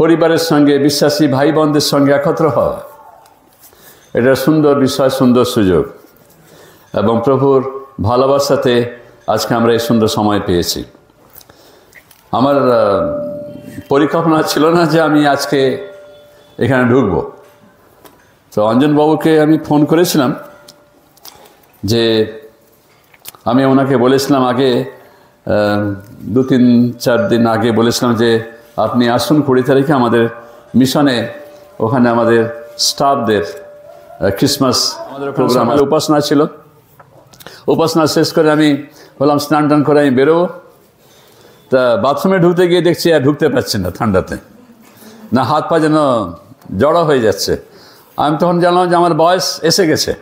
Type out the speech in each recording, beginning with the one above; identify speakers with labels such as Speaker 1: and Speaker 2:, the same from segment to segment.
Speaker 1: পরিবারের সঙ্গে, বিশ্বাসী ভাই বোনদের সঙ্গে একত্র হওয়া, এটা সুন্দর বিষয়, সুন্দর সুযোগ। এবং প্রভুর ভালোবাসাতে আজকে আমরা এই সুন্দর সময় পেয়েছি। আমার পরিকল্পনা ছিল না যে আমি আজকে এখানে ঢুকবো। তো অঞ্জনবাবুকে আমি ফোন করেছিলাম, যে আমি ওনাকে বলেছিলাম আগে 2-3-4 দিন আগে বলেছিলাম যে আপনি আসুন 20 তারিখে আমাদের মিশনে, ওখানে আমাদের স্টাফদের ক্রিসমাস আমাদের প্রোগ্রাম, উপাসনা ছিল। উপাসনা শেষ করে আমি বললাম স্নান টান করে আমি বেরোবো। তা বাথরুমে ঢুকতে গিয়ে দেখছি আর ঢুকতে পারছি না, ঠান্ডাতে না, হাত পা যেন জড়ো হয়ে যাচ্ছে। আমি তখন জানলাম যে আমার বয়স এসে গেছে।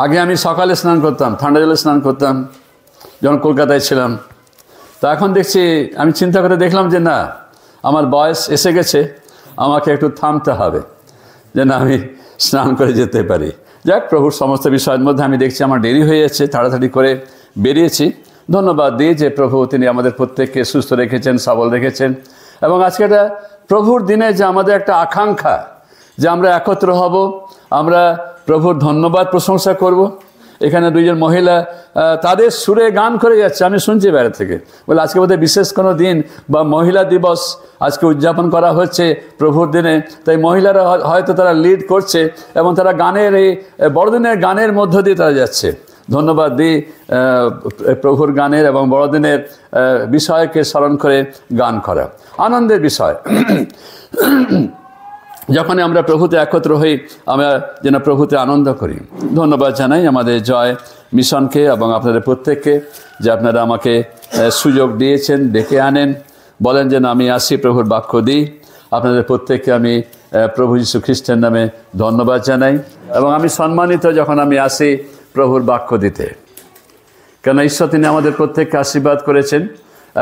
Speaker 1: আগে আমি সকালে স্নান করতাম, ঠান্ডা জলে স্নান করতাম যখন কলকাতায় ছিলাম। তা এখন দেখছি, আমি চিন্তা করে দেখলাম যে না, আমার বয়স এসে গেছে, আমাকে একটু থামতে হবে, যে না আমি স্নান করে যেতে পারি। যাক, প্রভুর সমস্ত বিষয়ের মধ্যে আমি দেখছি আমার দেরি হয়ে যাচ্ছে, তাড়াতাড়ি করে বেরিয়েছি। ধন্যবাদ দিই যে প্রভু তিনি আমাদের প্রত্যেককে সুস্থ রেখেছেন, সবল রেখেছেন। এবং আজকে এটা প্রভুর দিনে যে আমাদের একটা আকাঙ্ক্ষা যে আমরা একত্র হব, আমরা প্রভুর ধন্যবাদ প্রশংসা করব। এখানে 2জন মহিলা তাদের সুরে গান করে যাচ্ছে, আমি শুনছি বাইরে থেকে। বলে আজকে বোধহয় বিশেষ কোনো দিন বা মহিলা দিবস আজকে উদযাপন করা হচ্ছে প্রভুর দিনে, তাই মহিলারা হয়তো তারা লিড করছে এবং তারা গানের এই বড়দিনের গানের মধ্য দিয়ে তারা যাচ্ছে। ধন্যবাদ দিই প্রভুর গানের এবং বড়দিনের বিষয়কে স্মরণ করে গান করা আনন্দের বিষয়। যখন আমরা প্রভুতে একত্র হই, আমরা যেন প্রভুতে আনন্দ করি। ধন্যবাদ জানাই আমাদের জয় মিশনকে এবং আপনাদের প্রত্যেককে যে আপনারা আমাকে সুযোগ দিয়েছেন, ডেকে আনেন, বলেন যেন আমি আসি, প্রভুর বাক্য দিই। আপনাদের প্রত্যেককে আমি প্রভু যীশু খ্রিস্টের নামে ধন্যবাদ জানাই। এবং আমি সম্মানিত যখন আমি আসি প্রভুর বাক্য দিতে, কেন ঈশ্বর তিনি আমাদের প্রত্যেককে আশীর্বাদ করেছেন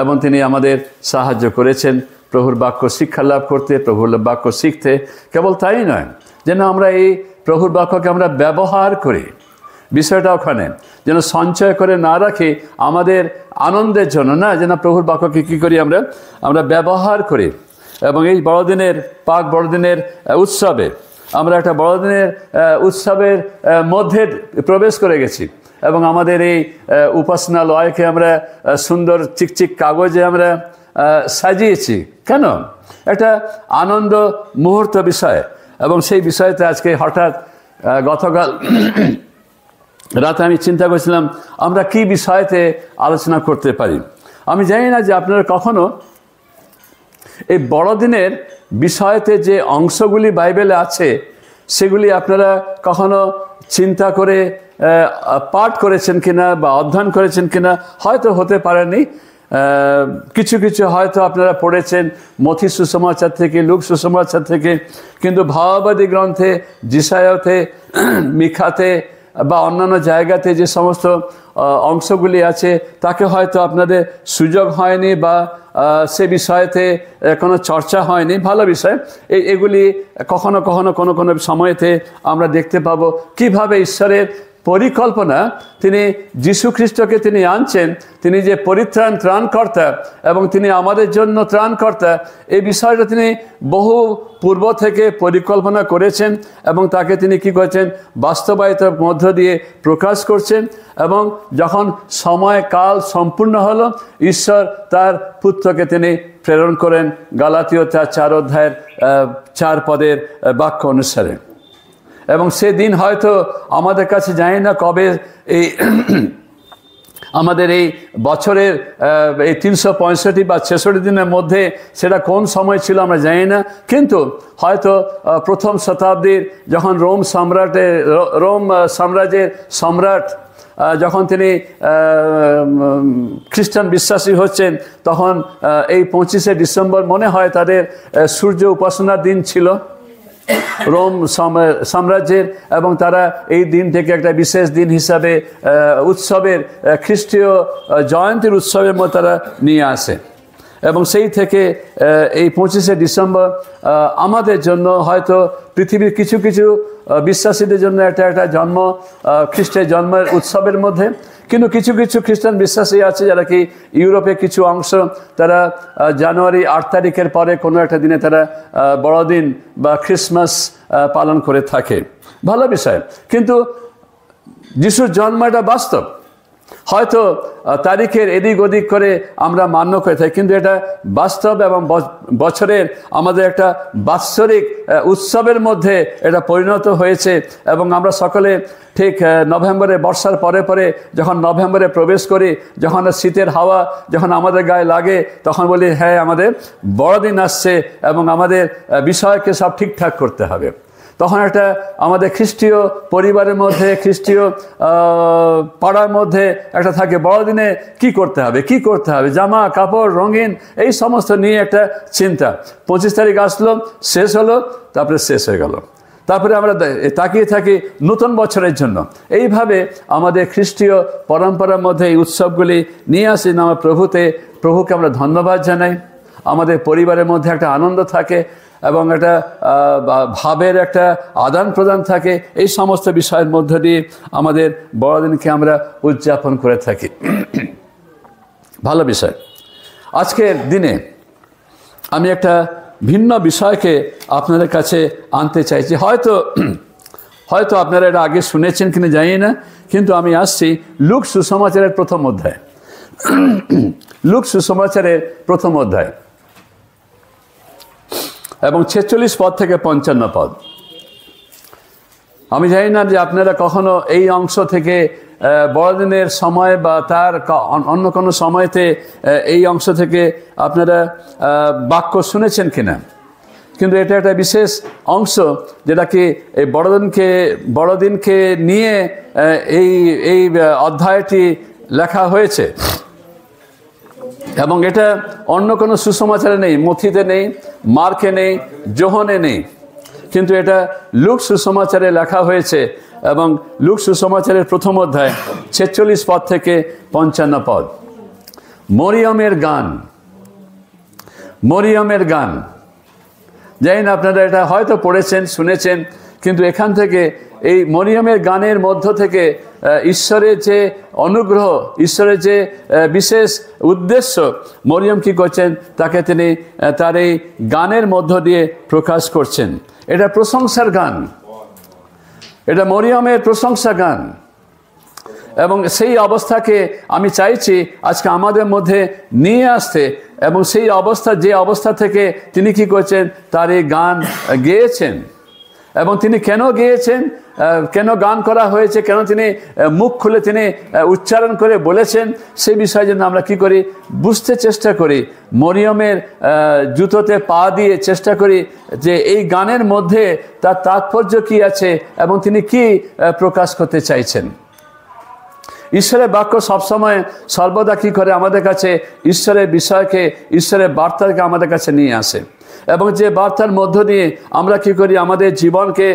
Speaker 1: এবং তিনি আমাদের সাহায্য করেছেন প্রভুর বাক্য শিক্ষা লাভ করতে, প্রভুর বাক্য শিখতে। কেবল তাই নয়, যেন আমরা এই প্রভুর বাক্যকে আমরা ব্যবহার করি। বিষয়টা ওখানে যেন সঞ্চয় করে না রাখি আমাদের আনন্দের জন্য, না, যেন প্রভুর বাক্যকে কী করি আমরা ব্যবহার করি। এবং এই বড়দিনের বড়দিনের উৎসবে আমরা একটা বড়দিনের উৎসবের মধ্যে প্রবেশ করে গেছি এবং আমাদের এই উপাসনালয়কে আমরা সুন্দর চিকচিক কাগজে আমরা সাজিয়েছি। কেন? একটা আনন্দ মুহূর্ত বিষয়। এবং সেই বিষয়তে আজকে হঠাৎ গতকাল রাতে আমি চিন্তা করছিলাম আমরা কি বিষয়তে আলোচনা করতে পারি। আমি জানি না যে আপনারা কখনো এই বড়দিনের বিষয়তে যে অংশগুলি বাইবেলে আছে সেগুলি আপনারা কখনো চিন্তা করে পাঠ করেছেন কিনা বা অধ্যয়ন করেছেন কিনা, হয়তো হতে পারেনি। কিছু কিছু হয়তো আপনারা পড়েছেন মথি সুসমাচার থেকে, লুক সুসমাচার থেকে, কিন্তু ভাববাদী গ্রন্থে, জিসায়াতে, মিখাতে বা অন্যান্য জায়গাতে যে সমস্ত অংশগুলি আছে তাকে হয়তো আপনাদের সুযোগ হয়নি বা সে বিষয়েতে কোনো চর্চা হয়নি। ভালো বিষয়। এগুলি কখনো কখনো কোনো কোনো সময়তে আমরা দেখতে পাবো কিভাবে ঈশ্বরের পরিকল্পনা, তিনি যীশু খ্রিস্টকে তিনি আনছেন, তিনি যে ত্রাণকর্তা এবং তিনি আমাদের জন্য ত্রাণকর্তা, এই বিষয়টা তিনি বহু পূর্ব থেকে পরিকল্পনা করেছেন এবং তাকে তিনি কি করেছেন, বাস্তবায়িতার মধ্য দিয়ে প্রকাশ করছেন। এবং যখন সময় কাল সম্পূর্ণ হলো, ঈশ্বর তার পুত্রকে তিনি প্রেরণ করেন গালাতীয় 4 অধ্যায়ের 4 পদের বাক্য অনুসারে। এবং সেদিন হয়তো আমাদের কাছে জানি না কবে, এই আমাদের এই বছরের এই 365 বা 66 দিনের মধ্যে সেটা কোন সময় ছিল আমরা জানি না, কিন্তু হয়তো প্রথম শতাব্দীর যখন রোম সাম্রাজ্যের সম্রাট যখন তিনি খ্রিস্টান বিশ্বাসী হচ্ছেন, তখন এই 25শে ডিসেম্বর মনে হয় তাদের সূর্য উপাসনার দিন ছিল রোম সাম্রাজ্যের, এবং তারা এই দিনটাকে একটা বিশেষ দিন হিসাবে উৎসবের, খ্রিস্টীয় জয়ন্তীর উৎসবের মধ্যে তারা নিয়ে আসে। এবং সেই থেকে এই 25শে ডিসেম্বর আমাদের জন্য হয়তো পৃথিবীর কিছু কিছু বিশ্বাসীদের জন্য একটা জন্ম খ্রিস্টের জন্মের উৎসবের মধ্যে, কিন্তু কিছু কিছু খ্রিস্টান বিশ্বাসী আছে যারা কি ইউরোপে কিছু অংশ তারা জানুয়ারি 8 তারিখের পরে কোনো একটা দিনে তারা বড়দিন বা ক্রিসমাস পালন করে থাকে। ভালো বিষয়, কিন্তু যিশুর জন্ম এটা বাস্তব। হয়তো তারিখের এদিক ওদিক করে আমরা মান্য করে থাকি, কিন্তু এটা বাস্তব এবং বছরের আমাদের একটা বাৎসরিক উৎসবের মধ্যে এটা পরিণত হয়েছে। এবং আমরা সকলে ঠিক নভেম্বরে বর্ষার পরে পরে যখন নভেম্বরে প্রবেশ করি, যখন শীতের হাওয়া যখন আমাদের গায়ে লাগে, তখন বলি হ্যাঁ আমাদের বড়দিন আসছে এবং আমাদের বিষয়কে সব ঠিকঠাক করতে হবে। তখন একটা আমাদের খ্রিস্টীয় পরিবারের মধ্যে, খ্রিস্টীয় পাড়ার মধ্যে একটা থাকে বড়দিনে কি করতে হবে, জামা কাপড় রঙিন এই সমস্ত নিয়ে একটা চিন্তা। 25 তারিখ আসলো, শেষ হলো, তারপরে শেষ হয়ে গেল, তারপরে আমরা তাকিয়ে থাকি নতুন বছরের জন্য। এইভাবে আমাদের খ্রিস্টীয় পরম্পরার মধ্যে এই উৎসবগুলি নিয়ে আসি। আমার প্রভুকে আমরা ধন্যবাদ জানাই। আমাদের পরিবারের মধ্যে একটা আনন্দ থাকে এবং একটা ভাবের একটা আদান প্রদান থাকে। এই সমস্ত বিষয়ের মধ্য দিয়ে আমাদের বড়দিনকে আমরা উদযাপন করে থাকি। ভালো বিষয়। আজকের দিনে আমি একটা ভিন্ন বিষয়কে আপনাদের কাছে আনতে চাইছি। হয়তো আপনারা এটা আগে শুনেছেন কিনা জানি না, কিন্তু আমি আসছি লুক সুসমাচারের প্রথম অধ্যায়। লুক সুসমাচারের প্রথম অধ্যায় এবং 46 পদ থেকে 55 পদ। আমি জানি না যে আপনারা কখনো এই অংশ থেকে বড়দিনের সময় বা তার অন্য কোনো সময়তে এই অংশ থেকে আপনারা বাক্য শুনেছেন কিনা, কিন্তু এটা একটা বিশেষ অংশ যেটা কি এই বড়দিনকে নিয়ে এই অধ্যায়টি লেখা হয়েছে। এবং এটা অন্য কোনো সুসমাচারে নেই, মথিতে নেই, মার্কে নেই, যোহনে নেই, কিন্তু এটা লুক সুসমাচারে লেখা হয়েছে। এবং লুক সুসমাচারের প্রথম অধ্যায় 46 পদ থেকে 55 পদ। মরিয়মের গান। জানি না আপনারা এটা হয়তো পড়েছেন, শুনেছেন, কিন্তু এখান থেকে এই মরিয়মের গানের মধ্য থেকে ঈশ্বরের যে অনুগ্রহ, ঈশ্বরের যে বিশেষ উদ্দেশ্য, মরিয়ম কি করছেন তাকে তিনি তার এই গানের মধ্য দিয়ে প্রকাশ করছেন। এটা প্রশংসার গান, এটা মরিয়মের প্রশংসা গান। এবং সেই অবস্থাকে আমি চাইছি আজকে আমাদের মধ্যে নিয়ে আসতে। এবং সেই যে অবস্থা থেকে তিনি কি করছেন, তার এই গান গেয়েছেন। এবং তিনি কেন গেয়েছেন, কেন গান করা হয়েছে, কেন তিনি মুখ খুলে তিনি উচ্চারণ করে বলেছেন, সেই বিষয়ে জন্য আমরা কি করি, বুঝতে চেষ্টা করি। মরিয়মের জুতোতে পা দিয়ে চেষ্টা করি যে এই গানের মধ্যে তার তাৎপর্য কি আছে এবং তিনি কি প্রকাশ করতে চাইছেন। ঈশ্বরের বাক্য সবসময় সর্বদা কি করে আমাদের কাছে ঈশ্বরের বিষয়কে, ঈশ্বরের বার্তাকে আমাদের কাছে নিয়ে আসে। এবং যে বার্তার মধ্য দিয়ে আমরা কি করি, আমাদের জীবনকে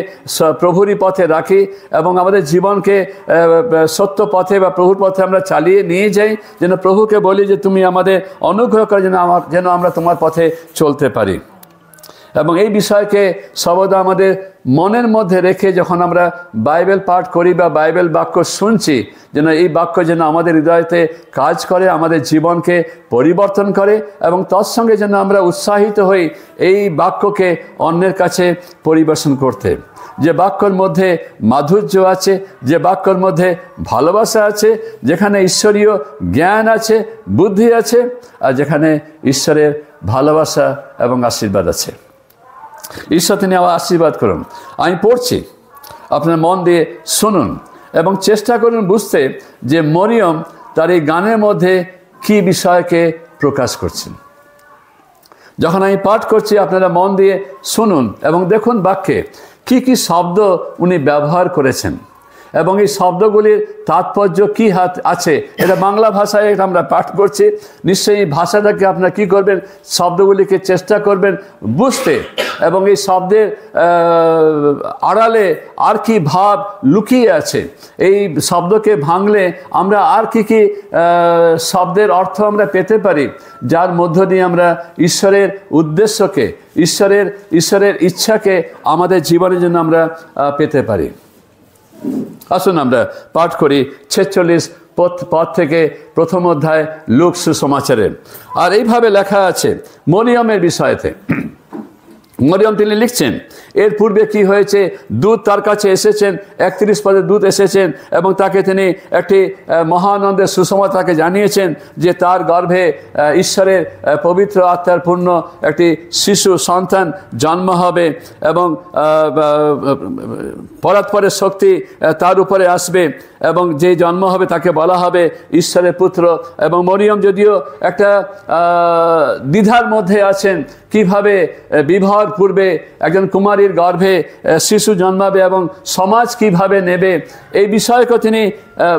Speaker 1: প্রভুরই পথে রাখি এবং আমাদের জীবনকে সত্য পথে বা প্রভুর পথে আমরা চালিয়ে নিয়ে যাই, যেন প্রভুকে বলি যে তুমি আমাদের অনুগ্রহ করে যেন আমরা তোমার পথে চলতে পারি। এবং এই বিষয়কে সর্বদা আমাদের মনের মধ্যে রেখে যখন আমরা বাইবেল পাঠ করি বা বাইবেল বাক্য শুনছি, যেন এই বাক্য যেন আমাদের হৃদয়তে কাজ করে, আমাদের জীবনকে পরিবর্তন করে এবং তৎসঙ্গে যেন আমরা উৎসাহিত হই এই বাক্যকে অন্যের কাছে পরিবেশন করতে। যে বাক্যর মধ্যে মাধুর্য আছে, যে বাক্যর মধ্যে ভালোবাসা আছে, যেখানে ঈশ্বরীয় জ্ঞান আছে, বুদ্ধি আছে, আর যেখানে ঈশ্বরের ভালোবাসা এবং আশীর্বাদ আছে। ঈশ্বর তিনি আবার আশীর্বাদ করুন। আমি পড়ছি, আপনার মন দিয়ে শুনুন এবং চেষ্টা করুন বুঝতে যে মরিয়ম তার এই গানের মধ্যে কি বিষয়কে প্রকাশ করছেন। যখন আমি পাঠ করছি আপনারা মন দিয়ে শুনুন এবং দেখুন বাক্যে কি কি শব্দ উনি ব্যবহার করেছেন এবং এই শব্দগুলির তাৎপর্য কী আছে, এটা বাংলা ভাষায় এটা আমরা পাঠ করছি। নিশ্চয়ই এই ভাষাটাকে আপনারা কী করবেন, শব্দগুলিকে চেষ্টা করবেন বুঝতে, এবং এই শব্দের আড়ালে আর কি ভাব লুকিয়ে আছে, এই শব্দকে ভাঙলে আমরা আর কি কি শব্দের অর্থ আমরা পেতে পারি, যার মধ্য দিয়ে আমরা ঈশ্বরের উদ্দেশ্যকে, ঈশ্বরের ইচ্ছাকে আমাদের জীবনের জন্য আমরা পেতে পারি। আসুন আমরা পাঠ করি 46 পদ থেকে প্রথম অধ্যায় লূক সুসমাচারের। আর এইভাবে লেখা আছে মরিয়মের বিষয়েতে। মরিয়ম তিনি লিখছেন, এর পূর্বে কি হয়েছে, দূত তার কাছে এসেছেন, 31 পদে দূত এসেছেন এবং তাকে তিনি একটি মহানন্দের সুসমাচার তাকে জানিয়েছেন যে তার গর্ভে ঈশ্বরের পবিত্র আত্মার পূর্ণ একটি শিশু সন্তান জন্ম হবে এবং পরাৎপরের শক্তি তার উপরে আসবে এবং যে জন্ম হবে তাকে বলা হবে ঈশ্বরের পুত্র। এবং মরিয়ম যদিও একটা দ্বিধার মধ্যে আছেন, কিভাবে বিবাহের পূর্বে একজন কুমারীর গর্ভে শিশু জন্মাবে এবং সমাজ কিভাবে নেবে, এই বিষয়কে তিনি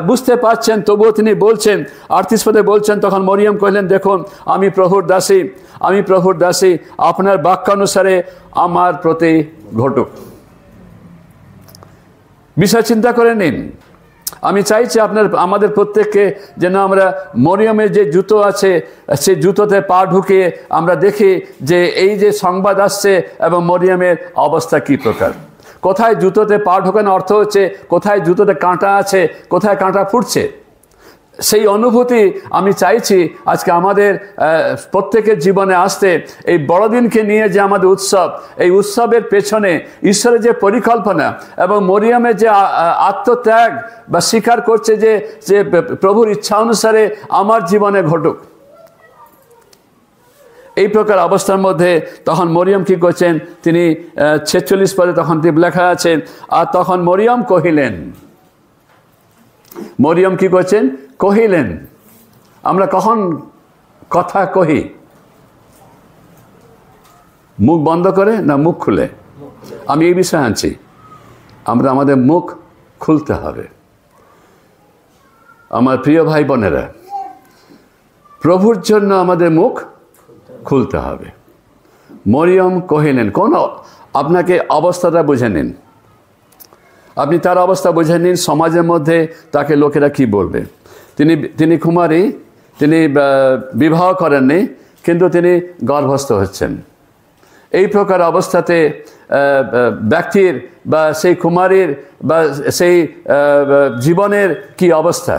Speaker 1: বুঝতে পারছেন, তবুও তিনি বলছেন 38 পদে বলছেন, তখন মরিয়ম কহিলেন, দেখুন আমি প্রভুর দাসী, আপনার বাক্যানুসারে আমার প্রতি ঘটুক। বিষয় চিন্তা করে নিন। আমি চাইছি আমাদের প্রত্যেককে যেন আমরা মরিয়মের যে জুতো আছে সেই জুতোতে পা ঢুকিয়ে আমরা দেখি যে এই যে সংবাদ আসছে এবং মরিয়মের অবস্থা কি প্রকার। কোথায় জুতোতে পা ঢোকানোর অর্থ হচ্ছে কোথায় জুতোতে কাঁটা আছে, কোথায় কাঁটা ফুটছে। সেই অনুভূতি আমি চাইছি আজকে আমাদের প্রত্যেকের জীবনে আসতে। এই বড়দিনকে নিয়ে যে আমাদের উৎসব, এই উৎসবের পেছনে ঈশ্বরের যে পরিকল্পনা এবং মরিয়মের যে আত্মত্যাগ বা স্বীকার করছে যে প্রভুর ইচ্ছা অনুসারে আমার জীবনে ঘটুক, এই প্রকার অবস্থার মধ্যে তখন মরিয়ম কি করছেন, তিনি 46 পদে তখন লেখা আছেন, আর তখন মরিয়ম কহিলেন। মরিয়ম কি করছেন, কহিলেন। আমরা কখন কথা কহি, মুখ বন্ধ করে না মুখ খুলে? আমি এই বিষয়ে আনছি, আমরা আমাদের মুখ খুলতে হবে। আমার প্রিয় ভাই বোনেরা, প্রভুর জন্য আমাদের মুখ খুলতে হবে। মরিয়ম কহিলেন, কোন আপনাকে অবস্থাটা বুঝে নিন, আপনি তার অবস্থা বুঝে নিন, সমাজের মধ্যে তাকে লোকেরা কি বলবে। তিনি কুমারী, তিনি বিবাহ করেননি, কিন্তু তিনি গর্ভস্থ হচ্ছেন। এই প্রকার অবস্থাতে ব্যক্তির বা সেই কুমারীর বা সেই জীবনের কি অবস্থা,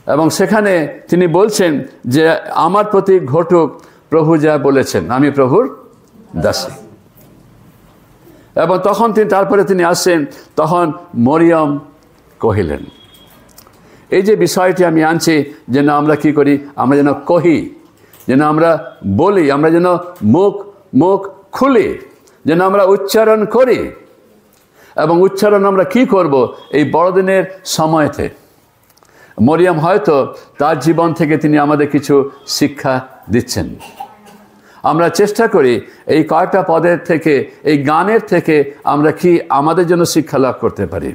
Speaker 1: এবং সেখানে তিনি বলছেন যে আমার প্রতি ঘটুক প্রভু যা বলেছেন, আমি প্রভুর দাসী। এবং তখন তারপরে তিনি আসছেন, তখন মরিয়ম কহিলেন। এই যে বিষয়টি আমি আনছি, যেন আমরা কি করি, আমরা যেন কহি, যেন আমরা বলি, আমরা যেন মুখ খুলি, যেন আমরা উচ্চারণ করি। এবং উচ্চারণ আমরা কি করব এই বড়দিনের সময়তে। মরিয়ম হয়তো তার জীবন থেকে তিনি আমাদের কিছু শিক্ষা দিচ্ছেন। আমরা চেষ্টা করি এই কয়েকটা পদের থেকে, এই গানের থেকে আমরা কি আমাদের জন্য শিক্ষা লাভ করতে পারি।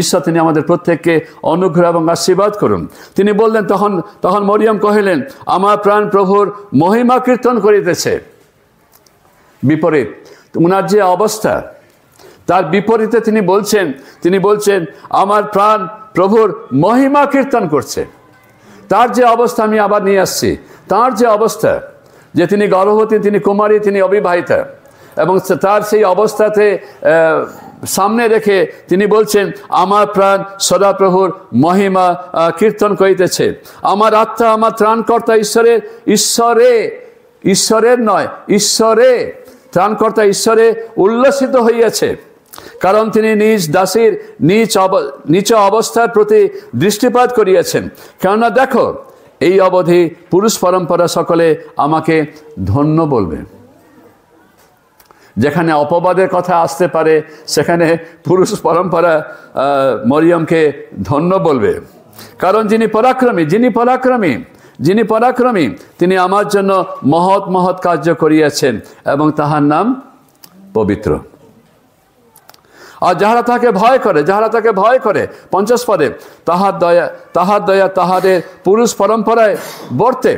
Speaker 1: ঈশ্বর তিনি আমাদের প্রত্যেককে অনুগ্রহ এবং আশীর্বাদ করুন। তিনি বললেন, তখন মরিয়ম কহিলেন, আমার প্রাণ প্রভুর মহিমা কীর্তন করিতেছে। বিপরীত উনার যে অবস্থা, তার বিপরীতে তিনি বলছেন আমার প্রাণ প্রভুর মহিমা কীর্তন করছে। তার যে অবস্থা আমি আবার নিয়ে আসছি, তার যে অবস্থা যে তিনি গর্ভবতী, তিনি কুমারী, তিনি অবিবাহিতা, এবং তার সেই অবস্থাতে সামনে রেখে তিনি বলছেন আমার প্রাণ সদাপ্রভুর মহিমা কীর্তন করিতেছে। আমার আত্মা আমার ত্রাণকর্তা ঈশ্বরের নয়, ঈশ্বরে ত্রাণকর্তা ঈশ্বরে উল্লসিত হইয়াছে, কারণ তিনি নিজ দাসীর নিচ অবস্থার প্রতি দৃষ্টিপাত করিয়াছেন। কেননা দেখো, এই অবধি পুরুষ পরম্পরা সকলে আমাকে ধন্য বলবে। যেখানে অপবাদের কথা আসতে পারে, সেখানে পুরুষ পরম্পরা মরিয়মকে ধন্য বলবে। কারণ যিনি পরাক্রমী তিনি আমার জন্য মহৎ কার্য করিয়াছেন এবং তাহার নাম পবিত্র। আর যাহারা তাকে ভয় করে, যাহারা তাকে ভয় করে, 50 পদে, তাহার দয়া তাহাদের পুরুষ পরম্পরায় বর্তে।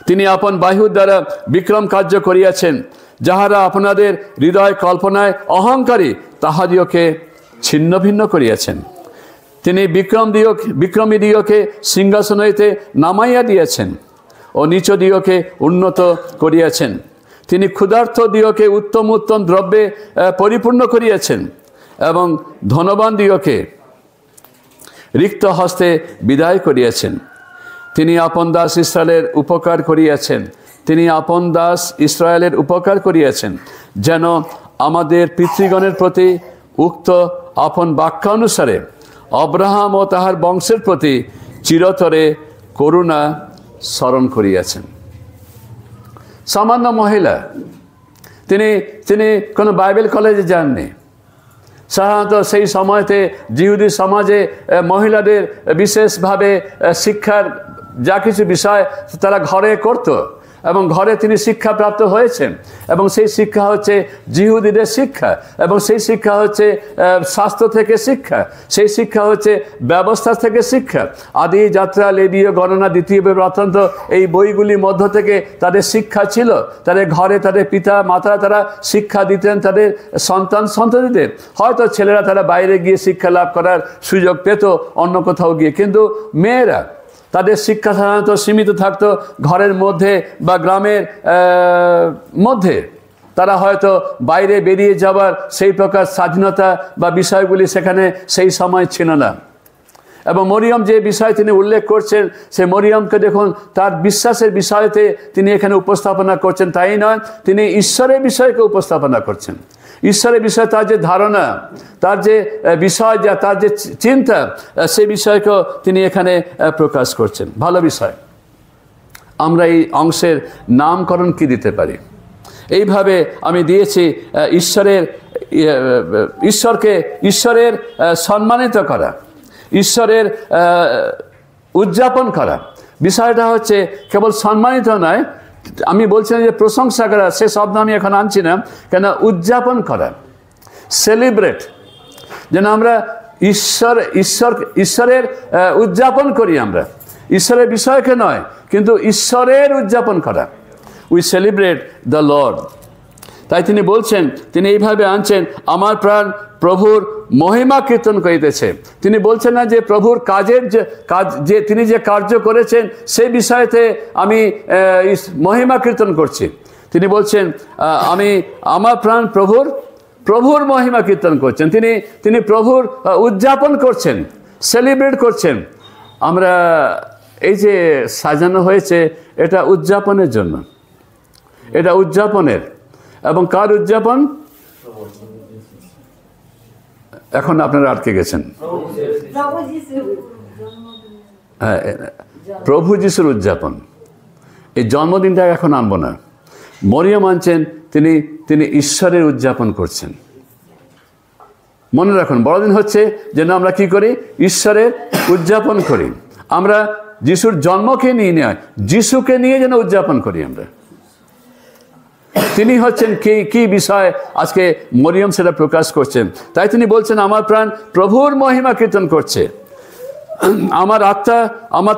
Speaker 1: তিনি আপন বাহুর দ্বারা বিক্রম কার্য করিয়াছেন। যাহারা আপনাদের হৃদয় কল্পনায় অহংকারী, তাহাদিওকে ছিন্ন ভিন্ন করিয়াছেন। তিনি বিক্রমী দিওকে সিংহাসন হইতে নামাইয়া দিয়েছেন ও নিচ দিওকে উন্নত করিয়াছেন। তিনি ক্ষুধার্ত দিওকে উত্তম উত্তম দ্রব্যে পরিপূর্ণ করিয়াছেন এবং ধনবান দিওকে রিক্ত হস্তে বিদায় করিয়াছেন। তিনি আপন দাস ইসরায়েলের উপকার করিয়াছেন। তিনি আপন দাস ইসরায়েলের উপকার করিয়াছেন, যেন আমাদের পিতৃগণের প্রতি উক্ত আপন বাক্যানুসারে অব্রাহাম ও তাহার বংশের প্রতি চিরতরে করুণা স্মরণ করিয়াছেন। সামান্য মহিলা, তিনি কোনো বাইবেল কলেজে যাননি। সাধারণত সেই সময়তে জিহুদি সমাজে মহিলাদের বিশেষভাবে শিক্ষার যা কিছু বিষয় তারা ঘরে করত এবং ঘরে তিনি শিক্ষাপ্রাপ্ত হয়েছেন এবং সেই শিক্ষা হচ্ছে জিহুদিদের শিক্ষা এবং সেই শিক্ষা হচ্ছে শাস্ত্র থেকে শিক্ষা, সেই শিক্ষা হচ্ছে ব্যবস্থা থেকে শিক্ষা। আদি যাত্রা, লেবীয় গণনা, দ্বিতীয় বৃত্তান্ত, এই বইগুলির মধ্য থেকে তাদের শিক্ষা ছিল। তাদের ঘরে তাদের পিতা মাতারা তারা শিক্ষা দিতেন তাদের সন্ততিদের। হয়তো ছেলেরা তারা বাইরে গিয়ে শিক্ষা লাভ করার সুযোগ পেত অন্য কোথাও গিয়ে, কিন্তু মেয়েরা তাদের শিক্ষা সাধারণত সীমিত থাকতো ঘরের মধ্যে বা গ্রামের মধ্যে। তারা হয়তো বাইরে বেরিয়ে যাওয়ার সেই প্রকার স্বাধীনতা বা বিষয়গুলি সেখানে সেই সময় ছিল না। এবং মরিয়ম যে বিষয় তিনি উল্লেখ করছেন, সে মরিয়মকে দেখুন তার বিশ্বাসের বিষয়তে তিনি এখানে উপস্থাপনা করছেন। তাই নয়, তিনি ঈশ্বরের বিষয়কে উপস্থাপনা করছেন। ঈশ্বরের বিষয়ে তার যে ধারণা, তার যে বিষয়, তার যে চিন্তা, সেই বিষয়কেও তিনি এখানে প্রকাশ করছেন। ভালো বিষয়। আমরা এই অংশের নামকরণ কি দিতে পারি? এইভাবে আমি দিয়েছি ঈশ্বরের সম্মানিত করা, ঈশ্বরের উদযাপন করা। বিষয়টা হচ্ছে কেবল সম্মানিত নয়, আমি বলছিলাম যে প্রশংসা করা, সে শব্দ আমি এখন আনছি না, কেন উদযাপন করা, সেলিব্রেট, যেন আমরা ঈশ্বরের উদযাপন করি। আমরা ঈশ্বরের বিষয়কে নয়, কিন্তু ঈশ্বরের উদযাপন করা। We celebrate the Lord. তাই তিনি বলছেন, তিনি এইভাবে আনছেন, আমার প্রাণ প্রভুর মহিমা কীর্তন করিতেছে। তিনি বলছেন না যে প্রভুর যে তিনি যে কার্য করেছেন সেই বিষয়তে আমি মহিমা কীর্তন করছি। তিনি বলছেন আমার প্রাণ প্রভুর মহিমা কীর্তন করছেন। তিনি প্রভুর উদযাপন করছেন, সেলিব্রেট করছেন। আমরা এই যে সাজানো হয়েছে, এটা উদযাপনের জন্য, এটা উদযাপনের। এবং কার উদযাপন? এখন আপনারা আটকে গেছেন। হ্যাঁ, প্রভু যিশুর উদযাপন। এই জন্মদিনটা এখন আনবো না। মরিয়ম আনছেন, তিনি ঈশ্বরের উদযাপন করছেন। মনে রাখুন, বড়দিন হচ্ছে যেন আমরা কি করি? ঈশ্বরের উদযাপন করি। আমরা যিশুর জন্মকে নিয়ে নয়, যিশুকে নিয়ে যেন উদযাপন করি আমরা। তিনি হচ্ছেন কি বিষয় আজকে মরিয়ম সেটা প্রকাশ করছেন। তাই তিনি বলছেন, আমার প্রাণ প্রভুর মহিমা কীর্তন করছে। আমার আত্মা আমার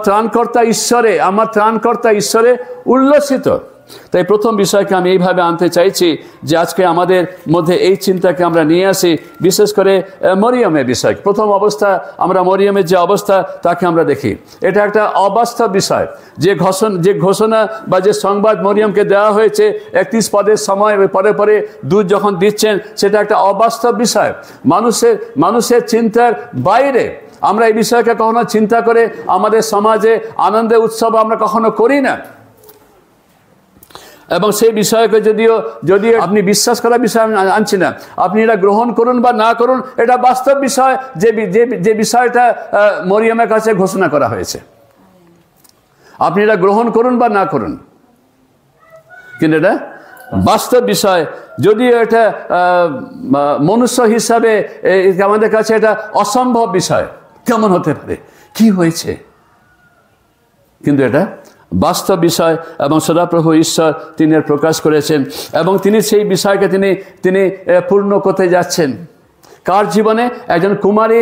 Speaker 1: ত্রাণকর্তা ঈশ্বরে উল্লসিত। তাই প্রথম বিষয়কে আমি এইভাবে আনতে চাইছি যে আজকে আমাদের মধ্যে এই চিন্তাকে আমরা নিয়ে আসি, বিশেষ করে মরিয়মের বিষয়। প্রথম অবস্থা, আমরা মরিয়মের যে অবস্থা তাকে আমরা দেখি। এটা একটা অবাস্তব বিষয়। যে ঘোষণা বা যে সংবাদ মরিয়মকে দেওয়া হয়েছে 31 পদের সময় পরে পরে দুধ যখন দিচ্ছেন, সেটা একটা অবাস্তব বিষয়, মানুষের চিন্তার বাইরে। আমরা এই বিষয়কে কখনো চিন্তা করে আমাদের সমাজে আনন্দের উৎসব আমরা কখনো করি না। এবং সেই বিষয়কে যদিও আপনি বিশ্বাস করার বিষয় আমি আনছি না, আপনি এটা গ্রহণ করুন বা না করুন, এটা বাস্তব বিষয় যে বিষয়টা মরিয়মের কাছে ঘোষণা করা হয়েছে। আপনি এটা গ্রহণ করুন বা না করুন, কিন্তু এটা বাস্তব বিষয়। যদিও এটা মনুষ্য হিসাবে আমাদের কাছে এটা অসম্ভব বিষয়, কেমন হতে পারে, কি হয়েছে, কিন্তু এটা বাস্তব বিষয় এবং সদাপ্রভু ঈশ্বর তিনি এর প্রকাশ করেছেন এবং তিনি সেই বিষয়কে তিনি পূর্ণ করতে যাচ্ছেন। কার জীবনে? একজন কুমারী